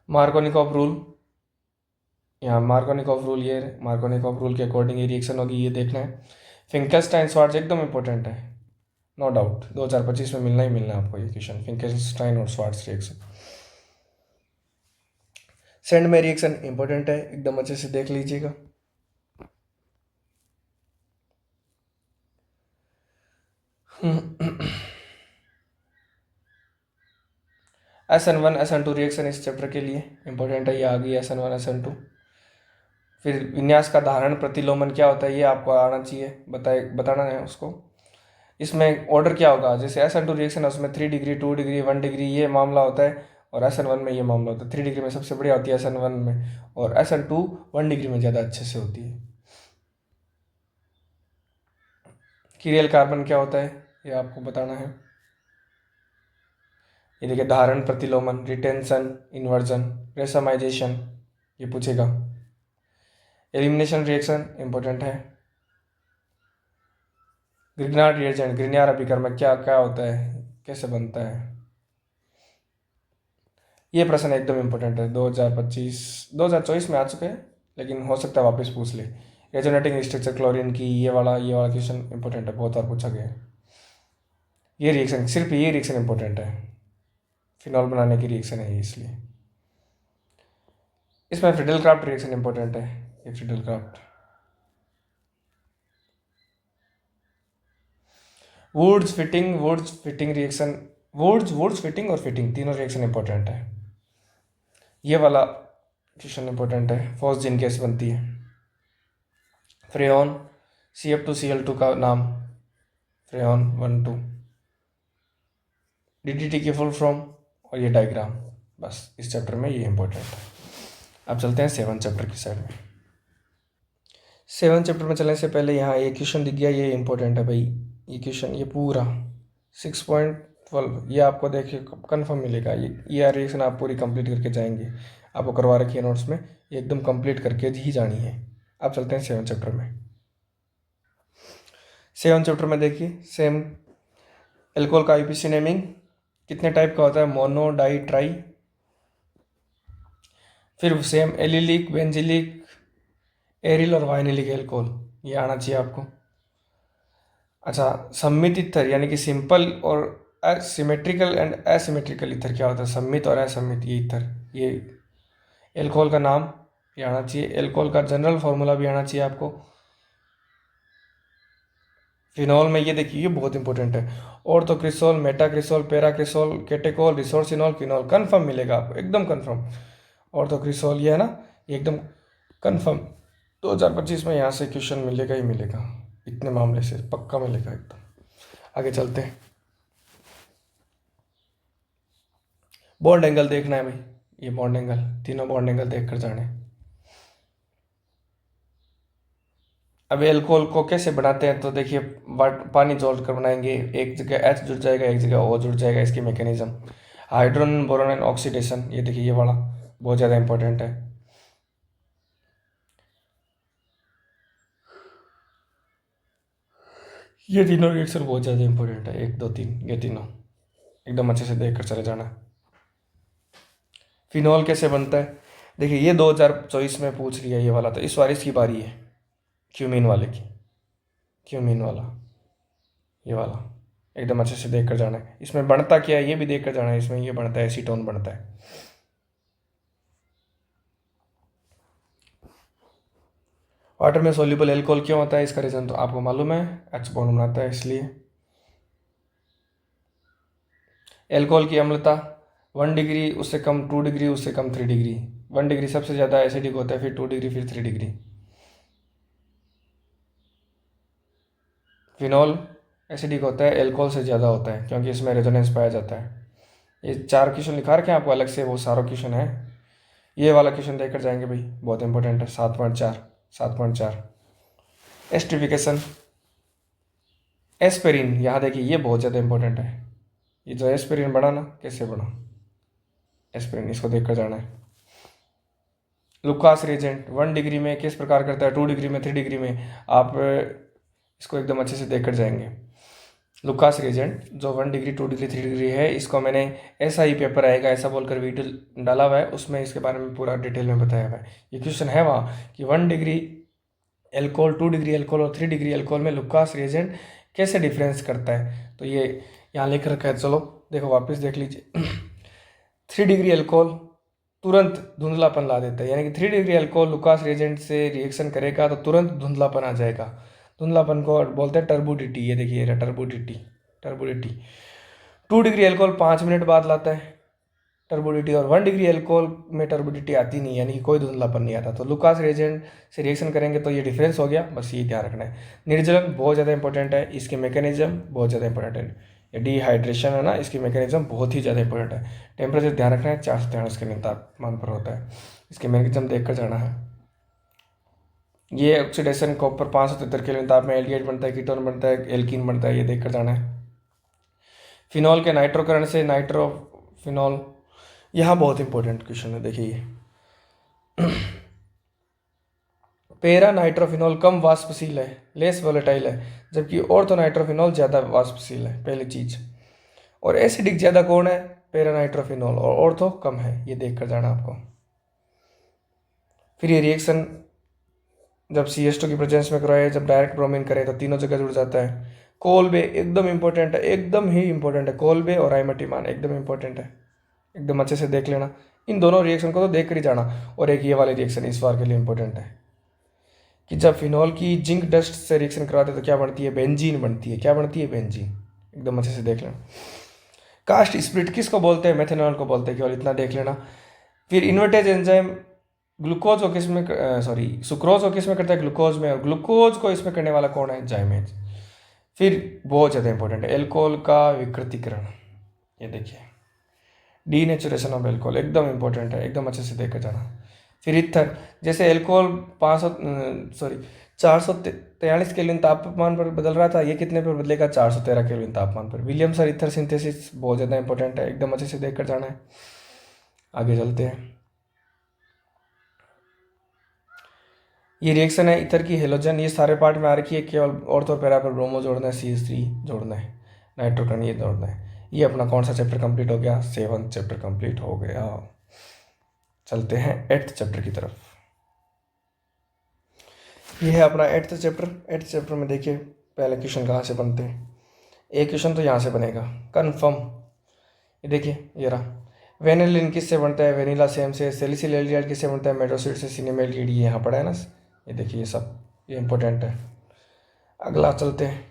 मार्कोनिकॉफ रूल, यहाँ मार्कोनिकॉफ रूल, ये मार्कोनिकॉफ रूल के अकॉर्डिंग ये रिएक्शन होगी, ये देखना है। फिंकलस्टाइन स्वार्ट्ज एकदम इंपॉर्टेंट है, नो डाउट, 2025 में मिलना ही मिलना है आपको ये क्वेश्चन, फिंकलस्टाइन और स्वार्ट्ज रिएक्शन। सेंड में रिएक्शन इंपॉर्टेंट है, एकदम अच्छे से देख लीजिएगा। SN1 SN2 रिएक्शन इस चैप्टर के लिए इंपॉर्टेंट है, ये आ गई SN1 SN2। फिर विन्यास का धारण प्रतिलोमन क्या होता है, ये आपको आना चाहिए, बताना है उसको। इसमें ऑर्डर क्या होगा, जैसे SN2 रिएक्शन है उसमें 3 डिग्री, 2 डिग्री, 1 डिग्री ये मामला होता है, और SN1 में ये मामला होता है। 3 डिग्री में सबसे बढ़िया होती है SN1 में, और SN2 1 डिग्री में ज़्यादा अच्छे से होती है। कीरियल कार्बन क्या होता है, ये आपको बताना है। ये देखिए, धारण प्रतिलोमन, रिटेंशन, इन्वर्जन, रेसमाइजेशन, ये पूछेगा। एलिमिनेशन रिएक्शन इंपॉर्टेंट है। ग्रिग्नार्ड रिएजेंट, ग्रिग्नार्ड अभिकर्मक क्या क्या होता है, कैसे बनता है, ये प्रश्न एकदम इंपॉर्टेंट है। 2024 में आ चुके हैं, लेकिन हो सकता है वापस पूछ ले। रेजोनेटिंग स्ट्रक्चर क्लोरीन की, ये वाला क्वेश्चन इंपॉर्टेंट है, बहुत बार पूछा गया है। ये रिएक्शन, सिर्फ ये रिएक्शन इंपॉर्टेंट है, फिनॉल बनाने की रिएक्शन है ये, इसलिए। इसमें फ्रिडल क्राफ्ट रिएक्शन इंपॉर्टेंट है, ये Friedel Crafts. Wurtz Fittig reaction, Wurtz Fittig और फिटिंग तीनों रिएक्शन इंपॉर्टेंट है। ये वाला क्वेश्चन इंपॉर्टेंट है, फॉस्जीन कैसे बनती है। फ्रेऑन CF2Cl2 का नाम, फ्रेऑन 1 2। DDT की फुल फॉर्म और ये डायग्राम, बस इस चैप्टर में ये इंपॉर्टेंट है। अब चलते हैं 7 चैप्टर की साइड में। 7 चैप्टर में चलने से पहले यहाँ ये क्वेश्चन दिख गया, ये इंपॉर्टेंट है भाई। ये क्वेश्चन ये पूरा 6.12 ये आपको देखिए कंफर्म मिलेगा। ये रिएक्शन आप पूरी कंप्लीट करके जाएंगे, आपको करवा रखी है नोट्स में, ये एकदम कंप्लीट करके ही जानी है। अब चलते हैं 7 चैप्टर में। 7 चैप्टर में देखिए सेम एल्कोहल का आईपीसी नेमिंग कितने टाइप का होता है, मोनो, डाई, ट्राई। फिर सेम एलिलिक, बेंजिलिक, एरिल और वाइनिलिक एल्कोहल, ये आना चाहिए आपको। अच्छा, सम्मित ईथर यानी कि सिंपल और सिमेट्रिकल एंड एसिमेट्रिकल ईथर क्या होता है, सम्मित और असम्मित ये ईथर, ये एल्कोहल का नाम ये आना चाहिए। एल्कोहल का जनरल फॉर्मूला भी आना चाहिए आपको। फिनॉल में ये देखिए ये बहुत इंपॉर्टेंट है, ऑर्थोक्रिसोल, मेटाक्रिसोल, पैराक्रिसोल, केटेकोल, रिसोर्सिनॉल, फिनॉल, कंफर्म मिलेगा आपको, एकदम कंफर्म। ऑर्थोक्रिसोल ये है ना, ये एकदम कंफर्म 2025 में यहाँ से क्वेश्चन मिलेगा ही मिलेगा, इतने मामले से पक्का मिलेगा एकदम। आगे चलते हैं, बॉन्ड एंगल देखना है भाई, ये बॉन्ड एंगल, तीनों बॉन्ड एंगल देख कर जाने। अब एल्कोहल को कैसे बनाते हैं, तो देखिए पानी जोड़ कर बनाएंगे, एक जगह H जुड़ जाएगा, एक जगह O जुड़ जाएगा, इसकी मैकेनिज्म। हाइड्रोजन बोरोन ऑक्सीडेशन, ये देखिए ये वाला बहुत ज़्यादा इंपॉर्टेंट है। ये तीनों रिएक्शन बहुत ज़्यादा इंपॉर्टेंट है, 1 2 3 ये तीनों एकदम अच्छे से देख कर चले जाना। फिनॉल कैसे बनता है, देखिए ये 2024 में पूछ लिया ये वाला, तो इस बार इसकी बारी है क्यूमीन वाले की, क्यूमीन वाला ये वाला एकदम अच्छे से देख कर जाना है। इसमें बनता क्या है ये भी देख कर जाना है, इसमें ये बनता है एसीटोन बनता है। वाटर में सोल्यूबल एल्कोहल क्यों होता है, इसका रीज़न तो आपको मालूम है, H बॉन्ड बनाता है इसलिए। एल्कोहल की अम्लता 1 डिग्री, उससे कम 2 डिग्री, उससे कम 3 डिग्री। 1 डिग्री सबसे ज़्यादा एसिडिक होता है, फिर 2 डिग्री, फिर 3 डिग्री। फिनॉल एसिडिक होता है, एल्कोहल से ज़्यादा होता है क्योंकि इसमें रेजोनेंस पाया जाता है। ये 4 क्वेश्चन लिखा रखे हैं आपको अलग से, वो सारा क्वेश्चन है। ये वाला क्वेश्चन देख कर जाएंगे भाई, बहुत इंपॉर्टेंट है। 7.4 एस्टिफिकेशन एस्पिरिन, यहाँ देखिए ये बहुत ज़्यादा इंपॉर्टेंट है। ये जो एस्पिरिन बना ना, कैसे बना एस्पिरिन, इसको देख कर जाना है। लुकास रिएजेंट 1 डिग्री में किस प्रकार करता है, 2 डिग्री में, 3 डिग्री में, आप इसको एकदम अच्छे से देख कर जाएंगे। लुकास रिएजेंट जो 1 डिग्री, 2 डिग्री, 3 डिग्री है, इसको मैंने ऐसा ही पेपर आएगा ऐसा बोलकर वीडियो डाला हुआ है, उसमें इसके बारे में पूरा डिटेल में बताया हुआ है। ये क्वेश्चन है वहाँ कि 1 डिग्री एल्कोहल, 2 डिग्री एल्कोहल और 3 डिग्री एल्कोहल में लुकास रिएजेंट कैसे डिफरेंस करता है, तो ये यहाँ लिख रखा है। चलो देखो वापस देख लीजिए। 3 डिग्री एल्कोहल तुरंत धुंधलापन ला देता है, यानी कि 3 डिग्री एल्कोहल लुकास रिएजेंट से रिएक्शन करेगा तो तुरंत धुंधलापन आ जाएगा। धुंधलापन को बोलते हैं टर्बुडिटी, ये देखिए टर्बुडिटी। 2 डिग्री एल्कोहल 5 मिनट बाद लाता है टर्बुडिटी, और 1 डिग्री एल्कोहल में टर्बुडिटी आती नहीं, यानी कि कोई धुंधलापन नहीं आता। तो लुकास रिएजेंट से रिएक्शन करेंगे तो ये डिफरेंस हो गया, बस ये ध्यान रखना है। निर्जलन बहुत ज़्यादा इंपॉर्टेंट है, इसके मैकेनिज्म बहुत ज़्यादा इंपॉर्टेंट है। ये डिहाइड्रेशन है ना, इसकी मैकेनिज्म बहुत ही ज़्यादा इंपॉर्टेंट है। टेम्परेचर ध्यान रखना है, 4 से 43 के तापमान पर होता है, इसके मैकेनिज्म देख कर जाना है। ये ऑक्सीडेशन कॉपर 573 केल्विन ताप में एल्डिहाइड बनता है, कीटोन बनता है, एल्कीन बनता है, ये देख कर जाना है। फिनॉल के नाइट्रोकरण से नाइट्रोफिनॉल, यहाँ बहुत इंपॉर्टेंट क्वेश्चन है, देखिए पैरा नाइट्रोफिनॉल कम वाष्पशील है, लेस वोलेटाइल है, जबकि ऑर्थो नाइट्रोफिनॉल ज़्यादा वाष्पशील है, पहली चीज़। और एसिडिक ज़्यादा कौन है, पैरा नाइट्रोफिनॉल, और ऑर्थो कम है, ये देख कर जाना आपको। फिर ये रिएक्शन जब CH2 की प्रेजेंस में कराए, जब डायरेक्ट ब्रोमीन करें तो तीनों जगह जुड़ जाता है। कोलबे एकदम इंपॉर्टेंट है, एकदम ही इंपॉर्टेंट है, कोलबे और आइमटिमान एकदम इंपॉर्टेंट है, एकदम अच्छे से देख लेना। इन दोनों रिएक्शन को तो देख कर ही जाना। और एक ये वाली रिएक्शन इस बार के लिए इंपॉर्टेंट है कि जब फिनॉल की जिंक डस्ट से रिएक्शन कराते तो क्या बनती है, बेंजीन बनती है। क्या बनती है, बेंजीन, एकदम अच्छे से देख लेना। कास्ट स्प्लिट किसको बोलते हैं, मेथेनॉल को बोलते हैं, केवल इतना देख लेना। फिर इन्वर्टेज एंजाइम ग्लूकोज को किस में सुक्रोज को किस में करता है, ग्लूकोज में, और ग्लूकोज को इसमें करने वाला कौन है, जाइमेज। फिर बहुत ज़्यादा इंपॉर्टेंट है एल्कोहल का विकृतीकरण, ये देखिए डीनेचुरेशन ऑफ एल्कोहल, एकदम इंपॉर्टेंट है, एकदम अच्छे से देख कर जाना। फिर इथर, जैसे एल्कोहल 443 केल्विन तापमान पर बदल रहा था, ये कितने पर बदलेगा? 413 केल्विन तापमान पर। विलियम्स और इथर सिंथेसिस बहुत ज़्यादा इंपॉर्टेंट है, एकदम अच्छे से देख कर जाना है। आगे चलते हैं। ये रिएक्शन है इथर की हेलोजन, ये सारे पार्ट में आ रखी है, केवल ऑर्थो पैरा पर ब्रोमो जोड़ना है, CH3 जोड़ना है, नाइट्रोजन ये जोड़ना है। ये अपना कौन सा चैप्टर कंप्लीट हो गया? 7th चैप्टर कंप्लीट हो गया। चलते हैं 8th चैप्टर की तरफ। ये है अपना 8th चैप्टर। 8th चैप्टर में देखिए पहले क्वेश्चन कहाँ से बनते हैं। एक क्वेश्चन तो यहाँ से बनेगा, कन्फर्म। ये देखिए ये रहा, वेनिलिन किससे बनता है? वेनिला सेम से। सेलिसिल एल्डिहाइड किससे बनता है? मेडोसिड से। सिनेमेल्डिहाइड ये यहाँ पड़ा है ना, ये देखिए ये सब, ये इंपॉर्टेंट है। अगला चलते हैं,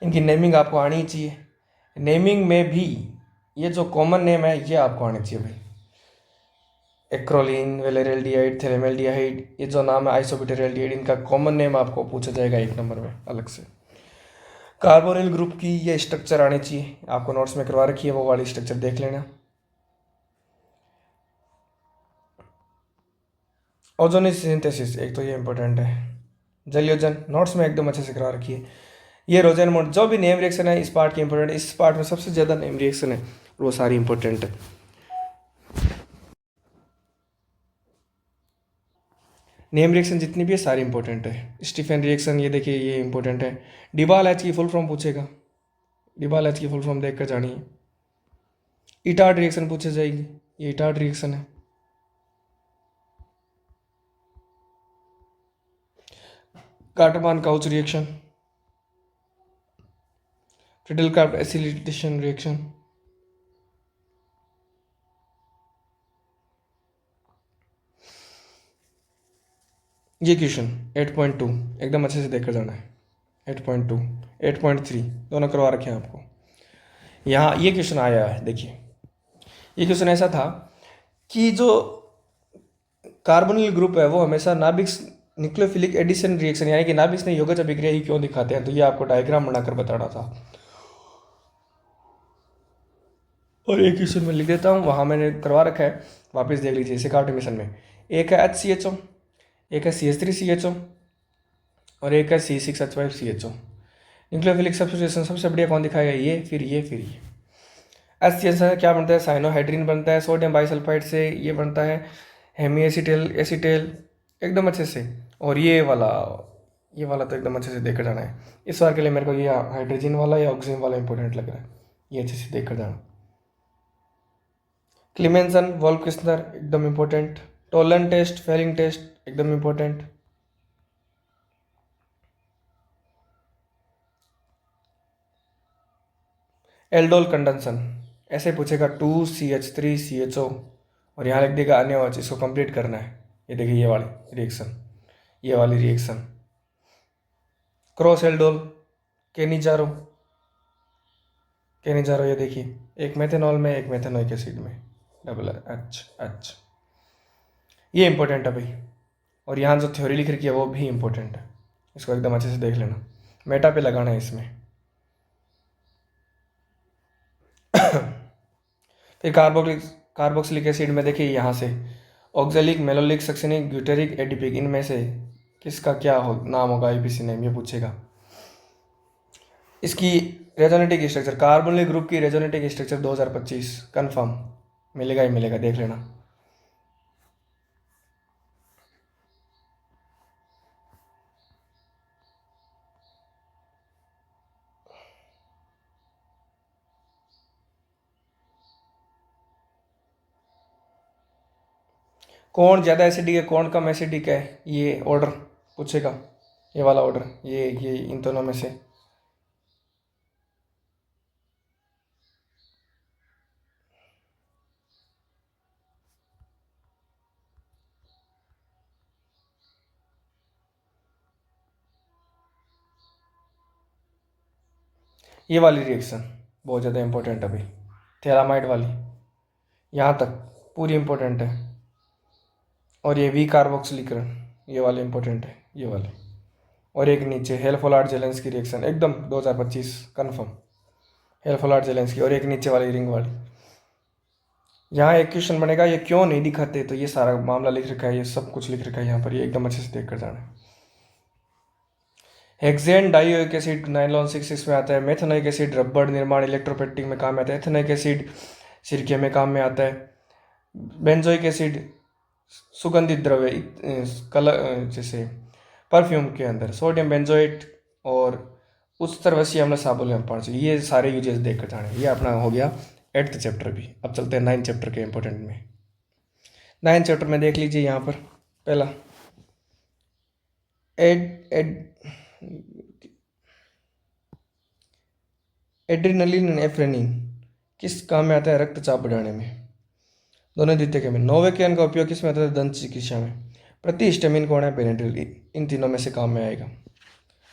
इनकी नेमिंग आपको आनी चाहिए। नेमिंग में भी ये जो कॉमन नेम है ये आपको आनी चाहिए भाई। एक्रोलिन, वेलेरिल्डिहाइड, थैलेमेल्डिहाइड, ये जो नाम है आइसोब्यूटाइलडिहाइड, इनका कॉमन नेम आपको पूछा जाएगा 1 नंबर में अलग से। कार्बोनिल ग्रुप की ये स्ट्रक्चर आनी चाहिए, आपको नोट्स में करवा रखी है, वो वाली स्ट्रक्चर देख लेना। ओजोन सिंथेसिस एक तो ये इंपॉर्टेंट है। जलियोजन नोट्स में एकदम अच्छे से करा रखी है। ये रोजन मोड, जो भी नेम रिएक्शन है इस पार्ट की इंपॉर्टेंट, इस पार्ट में सबसे ज़्यादा नेम रिएक्शन है, वो सारी इंपॉर्टेंट है। नेम रिएक्शन जितनी भी है सारी इंपॉर्टेंट है। स्टीफन रिएक्शन ये देखिए ये इंपॉर्टेंट है। डिबाल एच की फुल फॉर्म पूछेगा, डिबाल एच की फुल फॉर्म देख कर जानी है। इटार्ड रिएक्शन पूछी जाएगी, ये इटार्ड रिएक्शन है। Gattermann Koch reaction, Friedel Crafts acylation reaction, ये क्वेश्चन 8.2 एकदम अच्छे से देखकर जाना है। 8.2 8.3 दोनों करवा रखे हैं आपको। यहाँ ये क्वेश्चन आया है, देखिए ये क्वेश्चन ऐसा था कि जो कार्बोनिल ग्रुप है वो हमेशा नाभिक न्यूक्लियोफिलिक एडिशन रिएक्शन यानी कि नाभिक ने योगज अभिक्रिया ही क्यों दिखाते हैं, तो ये आपको डायग्राम बनाकर बताना था। और एक क्वेश्चन में लिख देता हूँ, वहाँ मैंने करवा रखा है, वापस देख लीजिए इसे कार्टेमिशन में। एक है HCHO, एक है CH3CHO और एक है C6H5CHO। न्यूक्लियोफिलिक सब्स्टिट्यूशन सबसे बढ़िया कौन दिखाएगा? ये, फिर ये, फिर ये। HCHO क्या बनता है? साइनोहाइड्रिन बनता है सोडियम बाइसल्फाइड से, ये बनता है हेमी एसिटेल एकदम अच्छे से। और ये वाला तो एकदम अच्छे से देखकर जाना है। इस बार के लिए मेरे को ये हाइड्रोजन वाला या ऑक्सीजन वाला इंपॉर्टेंट लग रहा है, ये अच्छे से देखकर जाना। क्लीमेंसन, वोल्फ किस्नर एकदम important. Tollens test, Fehling test एकदम इंपॉर्टेंट। एल्डोल कंडेंसन ऐसे पूछेगा 2CH3CHO और यहाँ लिख देगा अन्य, इसको कंप्लीट करना है। ये देखिए ये वाली रिएक्शन, ये वाली रिएक्शन। क्रॉस एल्डोल, केनिजारो, ये देखिए एक मेथेनॉल में एक मेथेनोइक एसिड में, डबल H। ये इंपॉर्टेंट है भाई। और यहाँ जो थ्योरी लिख रखी है वो भी इंपॉर्टेंट है, इसको एकदम अच्छे से देख लेना, मेटा पे लगाना है इसमें। फिर कार्बोक्सिलिक एसिड में देखिए यहाँ से ऑक्जेलिक, मेलोलिक, सक्सिनिक, ग्यूटेरिक, एडिपिक, इनमें से किसका क्या नाम होगा? IPC नेम ये पूछेगा। इसकी रेजोनेटिक स्ट्रक्चर, कार्बोनिल ग्रुप की रेजोनेटिक स्ट्रक्चर 2025 कंफर्म मिलेगा ही मिलेगा, देख लेना। कौन ज़्यादा एसिडिक है, कौन कम एसिडिक है, ये ऑर्डर पूछेगा, ये वाला ऑर्डर, ये इन दोनों में से। ये वाली रिएक्शन बहुत ज़्यादा इंपॉर्टेंट है भाई, थेरामाइड वाली, यहाँ तक पूरी इंपॉर्टेंट है। और ये वी कार्बोक्सिलीकरण, ये वाले इंपॉर्टेंट है, ये वाले। और एक नीचे हेल्फोलार्ड जेलेंस्की रिएक्शन एकदम 2025 कन्फर्म। हेल्फोलाट जेलेंस्की, और एक नीचे वाली रिंग वाली। यहाँ एक क्वेश्चन बनेगा ये क्यों नहीं दिखाते, तो ये सारा मामला लिख रखा है, ये सब कुछ लिख रखा है यहाँ पर, ये एकदम अच्छे से देख कर जाना है। हेक्सेन डाइओइक एसिड नाइलॉन 6 में आता है। मेथेनोइक एसिड रबड़ निर्माण इलेक्ट्रोपेटिक में काम आता है। एथेनोइक एसिड सिरके में काम में आता है। बेंजोइक एसिड सुगंधित द्रव्य कलर जैसे परफ्यूम के अंदर। सोडियम बेंजोएट और उच्चतरवसीय अम्ल साबुन में पानी चाहिए। ये सारे यूजेस देख कर जाने। ये अपना हो गया 8th चैप्टर भी। अब चलते हैं 9th चैप्टर के इंपॉर्टेंट में। 9th चैप्टर में देख लीजिए यहाँ पर पहला एड्रीनलिन एंड एफ्रेनिन किस काम में आता है? रक्तचाप बढ़ाने में। दोनों द्वितीयक में। नोवेकियन का उपयोग किस में आता है? दंत चिकित्सा में। प्रतिहिस्टामिन कौन है? बेनेड्रिल। इन तीनों में से काम में आएगा।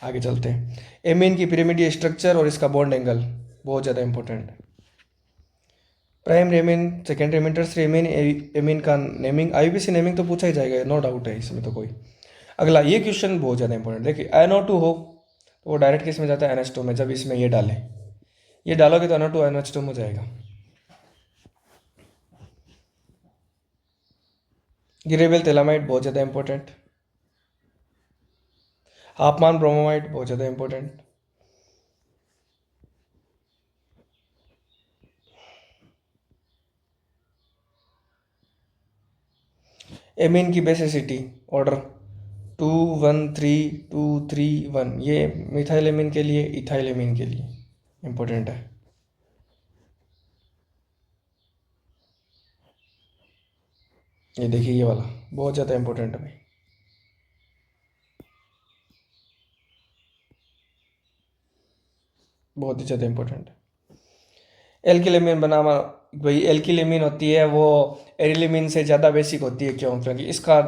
आगे चलते हैं। एमीन की पिरामिडीय स्ट्रक्चर और इसका बॉन्ड एंगल बहुत ज़्यादा इंपॉर्टेंट है। Primary amine, secondary amine, tertiary amine, amine का नेमिंग, आईयूपीएसी नेमिंग तो पूछा ही जाएगा, नो डाउट है इसमें तो कोई। अगला ये क्वेश्चन बहुत ज़्यादा इंपॉर्टेंट। देखिए NO2 हो तो वो डायरेक्ट किस में जाता है? NH2 में। जब इसमें ये डालें, ये डालोगे तो NO2 NH2 में जाएगा। गिरेबल तेलामाइड बहुत ज़्यादा इंपॉर्टेंट। हाफमान ब्रोमोमाइड बहुत ज़्यादा इंपॉर्टेंट। एमीन की बेसिसिटी ऑर्डर 2 1 3 2 3 1, ये मिथाइल एमीन के लिए, इथाइल एमीन के लिए इंपॉर्टेंट है। ये देखिए ये वाला बहुत ज़्यादा इंपॉर्टेंट है भाई, बहुत ही ज़्यादा इंपॉर्टेंट है। एल्किलेमिन बनाना भाई, एल्किलेमिन होती है वो एरिलेमिन से ज़्यादा बेसिक होती है। क्यों? क्योंकि इसका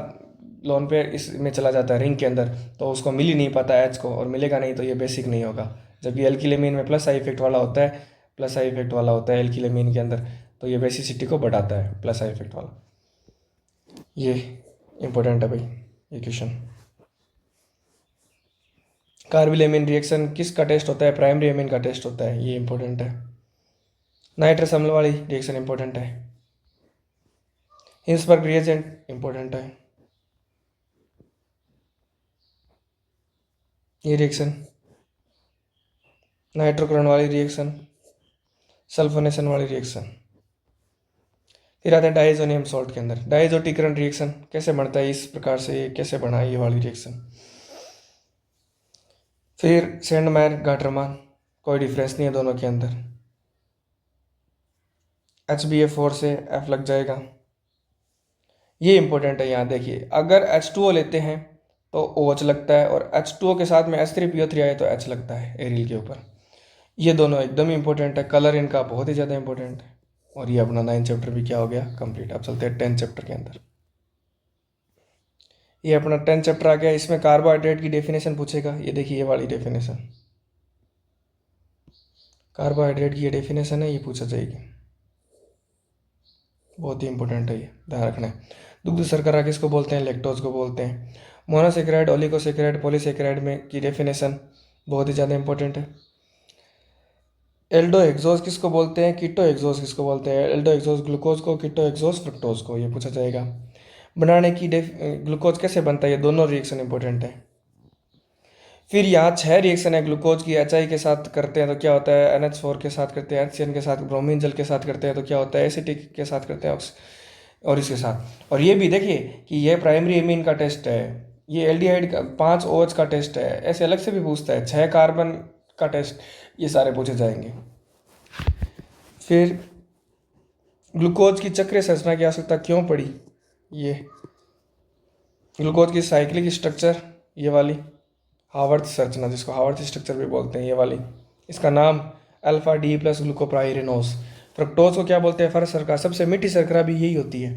लोन पे इसमें चला जाता है रिंग के अंदर, तो उसको मिल ही नहीं पाता एच को, और मिलेगा नहीं तो ये बेसिक नहीं होगा। जबकि एल्किलेमिन में प्लस आई इफेक्ट वाला होता है, प्लस आई इफेक्ट वाला होता है एल्किलेमिन के अंदर, तो ये बेसिसिटी को बढ़ाता है, प्लस आई इफेक्ट वाला। ये इंपॉर्टेंट है भाई ये क्वेश्चन। कार्बिल रिएक्शन किसका टेस्ट होता है? प्राइमरी एमीन का टेस्ट होता है, ये इंपॉर्टेंट है। नाइट्रस अम्ल वाली रिएक्शन इंपॉर्टेंट है। हिंसबर्ग रिएजेंट इंपॉर्टेंट है। ये रिएक्शन नाइट्रोक्लोरोन वाली रिएक्शन, सल्फोनेशन वाली रिएक्शन। फिर आता है डाइजोनियम सॉल्ट के अंदर डाइजोटीकरण रिएक्शन कैसे बनता है? इस प्रकार से ये कैसे बना ये वाली रिएक्शन। फिर सेंडमायर गाटरमान, कोई डिफरेंस नहीं है दोनों के अंदर। HBA4 से F लग जाएगा, ये इंपॉर्टेंट है। यहाँ देखिए अगर H2O लेते हैं तो OH लगता है, और H2O के साथ में H3PO3 आए तो H लगता है एरिल के ऊपर। ये दोनों एकदम इंपॉर्टेंट है। कलर इनका बहुत ही ज़्यादा इंपॉर्टेंट है। और ये अपना 9th चैप्टर भी क्या हो गया? कंप्लीट। अब चलते हैं 10th चैप्टर के अंदर। ये अपना 10th चैप्टर आ गया। इसमें कार्बोहाइड्रेट की डेफिनेशन पूछेगा। ये देखिए ये वाली डेफिनेशन, कार्बोहाइड्रेट की ये डेफिनेशन है, ये पूछा जाएगी, बहुत ही इंपॉर्टेंट है, ये ध्यान रखना है। दुग्ध शर्करा किसको बोलते हैं? लैक्टोज को बोलते हैं। मोनोसेक्राइड, ओलिगोसेक्राइड, पॉलीसेक्राइड में की डेफिनेशन बहुत ही ज़्यादा इंपॉर्टेंट है। एल्डो एक्सोज किसको बोलते हैं? कीटो एक्सोज किसको बोलते हैं? एल्डो एक्सोज ग्लूकोज को, कीटो एक्सोज फ्रक्टोज को, ये पूछा जाएगा। बनाने की ग्लूकोज कैसे बनता है? ये दोनों रिएक्शन इंपॉर्टेंट है। फिर यहाँ 6 रिएक्शन है ग्लूकोज की। HI के साथ करते हैं तो क्या होता है? NH4 के साथ करते हैं, HCN के साथ, ब्रोमीन जल के साथ करते हैं तो क्या होता है? एसिटिक के साथ करते हैं, और इसके साथ। और ये भी देखिए कि ये प्राइमरी एमीन का टेस्ट है, ये एल्डिहाइड का 5 OH का टेस्ट है, ऐसे अलग से भी पूछता है, 6 कार्बन का टेस्ट, ये सारे पूछे जाएंगे। फिर ग्लूकोज की चक्रीय संरचना की आवश्यकता क्यों पड़ी? ये ग्लूकोज की साइक्लिक स्ट्रक्चर, ये वाली हावर्थ संरचना, जिसको हावर्थ स्ट्रक्चर भी बोलते हैं, ये वाली, इसका नाम अल्फा डी प्लस ग्लूकोप्राइरिनोस। फ्रक्टोज को क्या बोलते हैं? फर शर्करा, सबसे मीठी शर्करा भी यही होती है,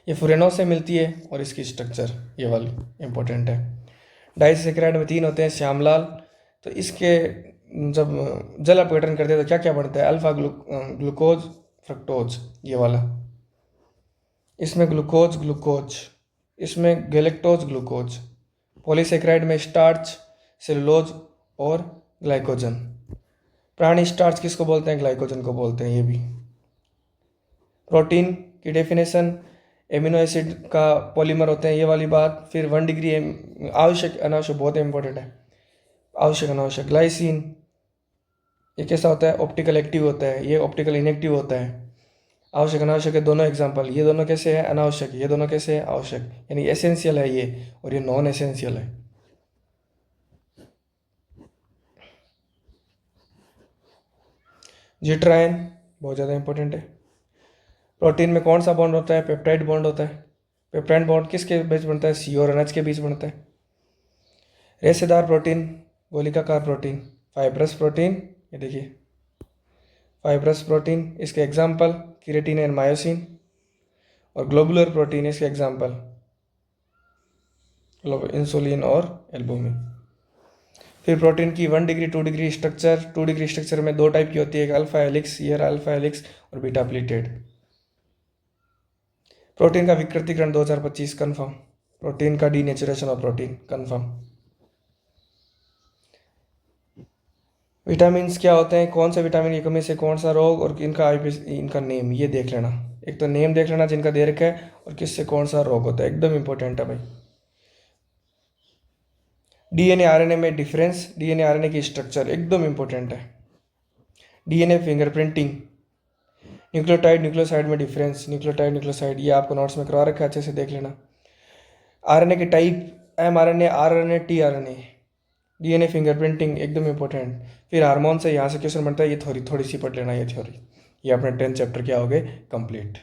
ये फुरेनोस से मिलती है, और इसकी स्ट्रक्चर ये वाली इंपॉर्टेंट है। डाइसेक्राइड में 3 होते हैं, श्यामलाल। तो इसके जब जल अपघटन करते हैं तो क्या क्या बनता है? अल्फा ग्लूकोज फ्रक्टोज, ये वाला, इसमें ग्लूकोज ग्लूकोज, इसमें गैलेक्टोज ग्लूकोज। पॉलीसेक्राइड में स्टार्च, सेलुलोज और ग्लाइकोजन। प्राणी स्टार्च किसको बोलते हैं? ग्लाइकोजन को बोलते हैं। ये भी प्रोटीन की डेफिनेशन, एमिनो एसिड का पॉलीमर होते हैं, ये वाली बात। फिर 1 डिग्री आवश्यक अनावश्यक बहुत इंपॉर्टेंट है। आवश्यक अनावश्यक, ग्लाइसिन ये कैसा होता है? ऑप्टिकल एक्टिव होता है, ये ऑप्टिकल इनएक्टिव होता है। आवश्यक अनावश्यक के दोनों एग्जाम्पल, ये दोनों कैसे है? अनावश्यक, ये दोनों कैसे है? आवश्यक, यानी एसेंशियल है ये, और ये नॉन एसेंशियल है। जिट्रायन बहुत ज़्यादा इंपॉर्टेंट है। प्रोटीन में कौन सा बॉन्ड होता है? पेप्टाइड बॉन्ड होता है। पेप्टाइड बॉन्ड किसके बीच बनता है? सी और एनएच के बीच बनता है। रेशेदार प्रोटीन, गोलिकाकार प्रोटीन, फाइब्रस प्रोटीन, ये देखिए फाइब्रस प्रोटीन, इसके एग्जाम्पल केराटिन एंड मायोसिन। और ग्लोबुलर प्रोटीन, इसके एग्जाम्पल इंसुलिन और एल्बुमिन। फिर प्रोटीन की 1 degree 2 degree structure. 2 degree structure में 2 टाइप की होती है, एक अल्फा हेलिक्स, ये अल्फा हेलिक्स, और बीटा प्लीटेड। प्रोटीन का विकृतीकरण 2025 कंफर्म। प्रोटीन का denaturation of protein confirm. Vitamins क्या होते हैं? कौन से विटामिन की कमी से कौन सा रोग, और इनका नेम ये देख लेना। एक तो नेम देख लेना जिनका दे रखा है, और किससे कौन सा रोग होता है, एकदम इंपॉर्टेंट है भाई। डीएनए आरएनए में डिफरेंस, डीएनए आरएनए की स्ट्रक्चर एकदम इंपॉर्टेंट है। डीएनए फिंगरप्रिंटिंग, न्यूक्लियोटाइड न्यूक्लियोसाइड में डिफरेंस, न्यूक्लियोटाइड न्यूक्लियोसाइड ये आपको नोट्स में करवा रखा है, अच्छे से देख लेना। आरएनए की type, mRNA, RNA, tRNA. DNA fingerprinting एकदम इंपॉर्टेंट। फिर हार्मोन से यहाँ से क्वेश्चन बनता है, ये थोड़ी सी पढ़ लेना, ये थ्योरी। ये अपने 10th चैप्टर क्या हो गए कंप्लीट।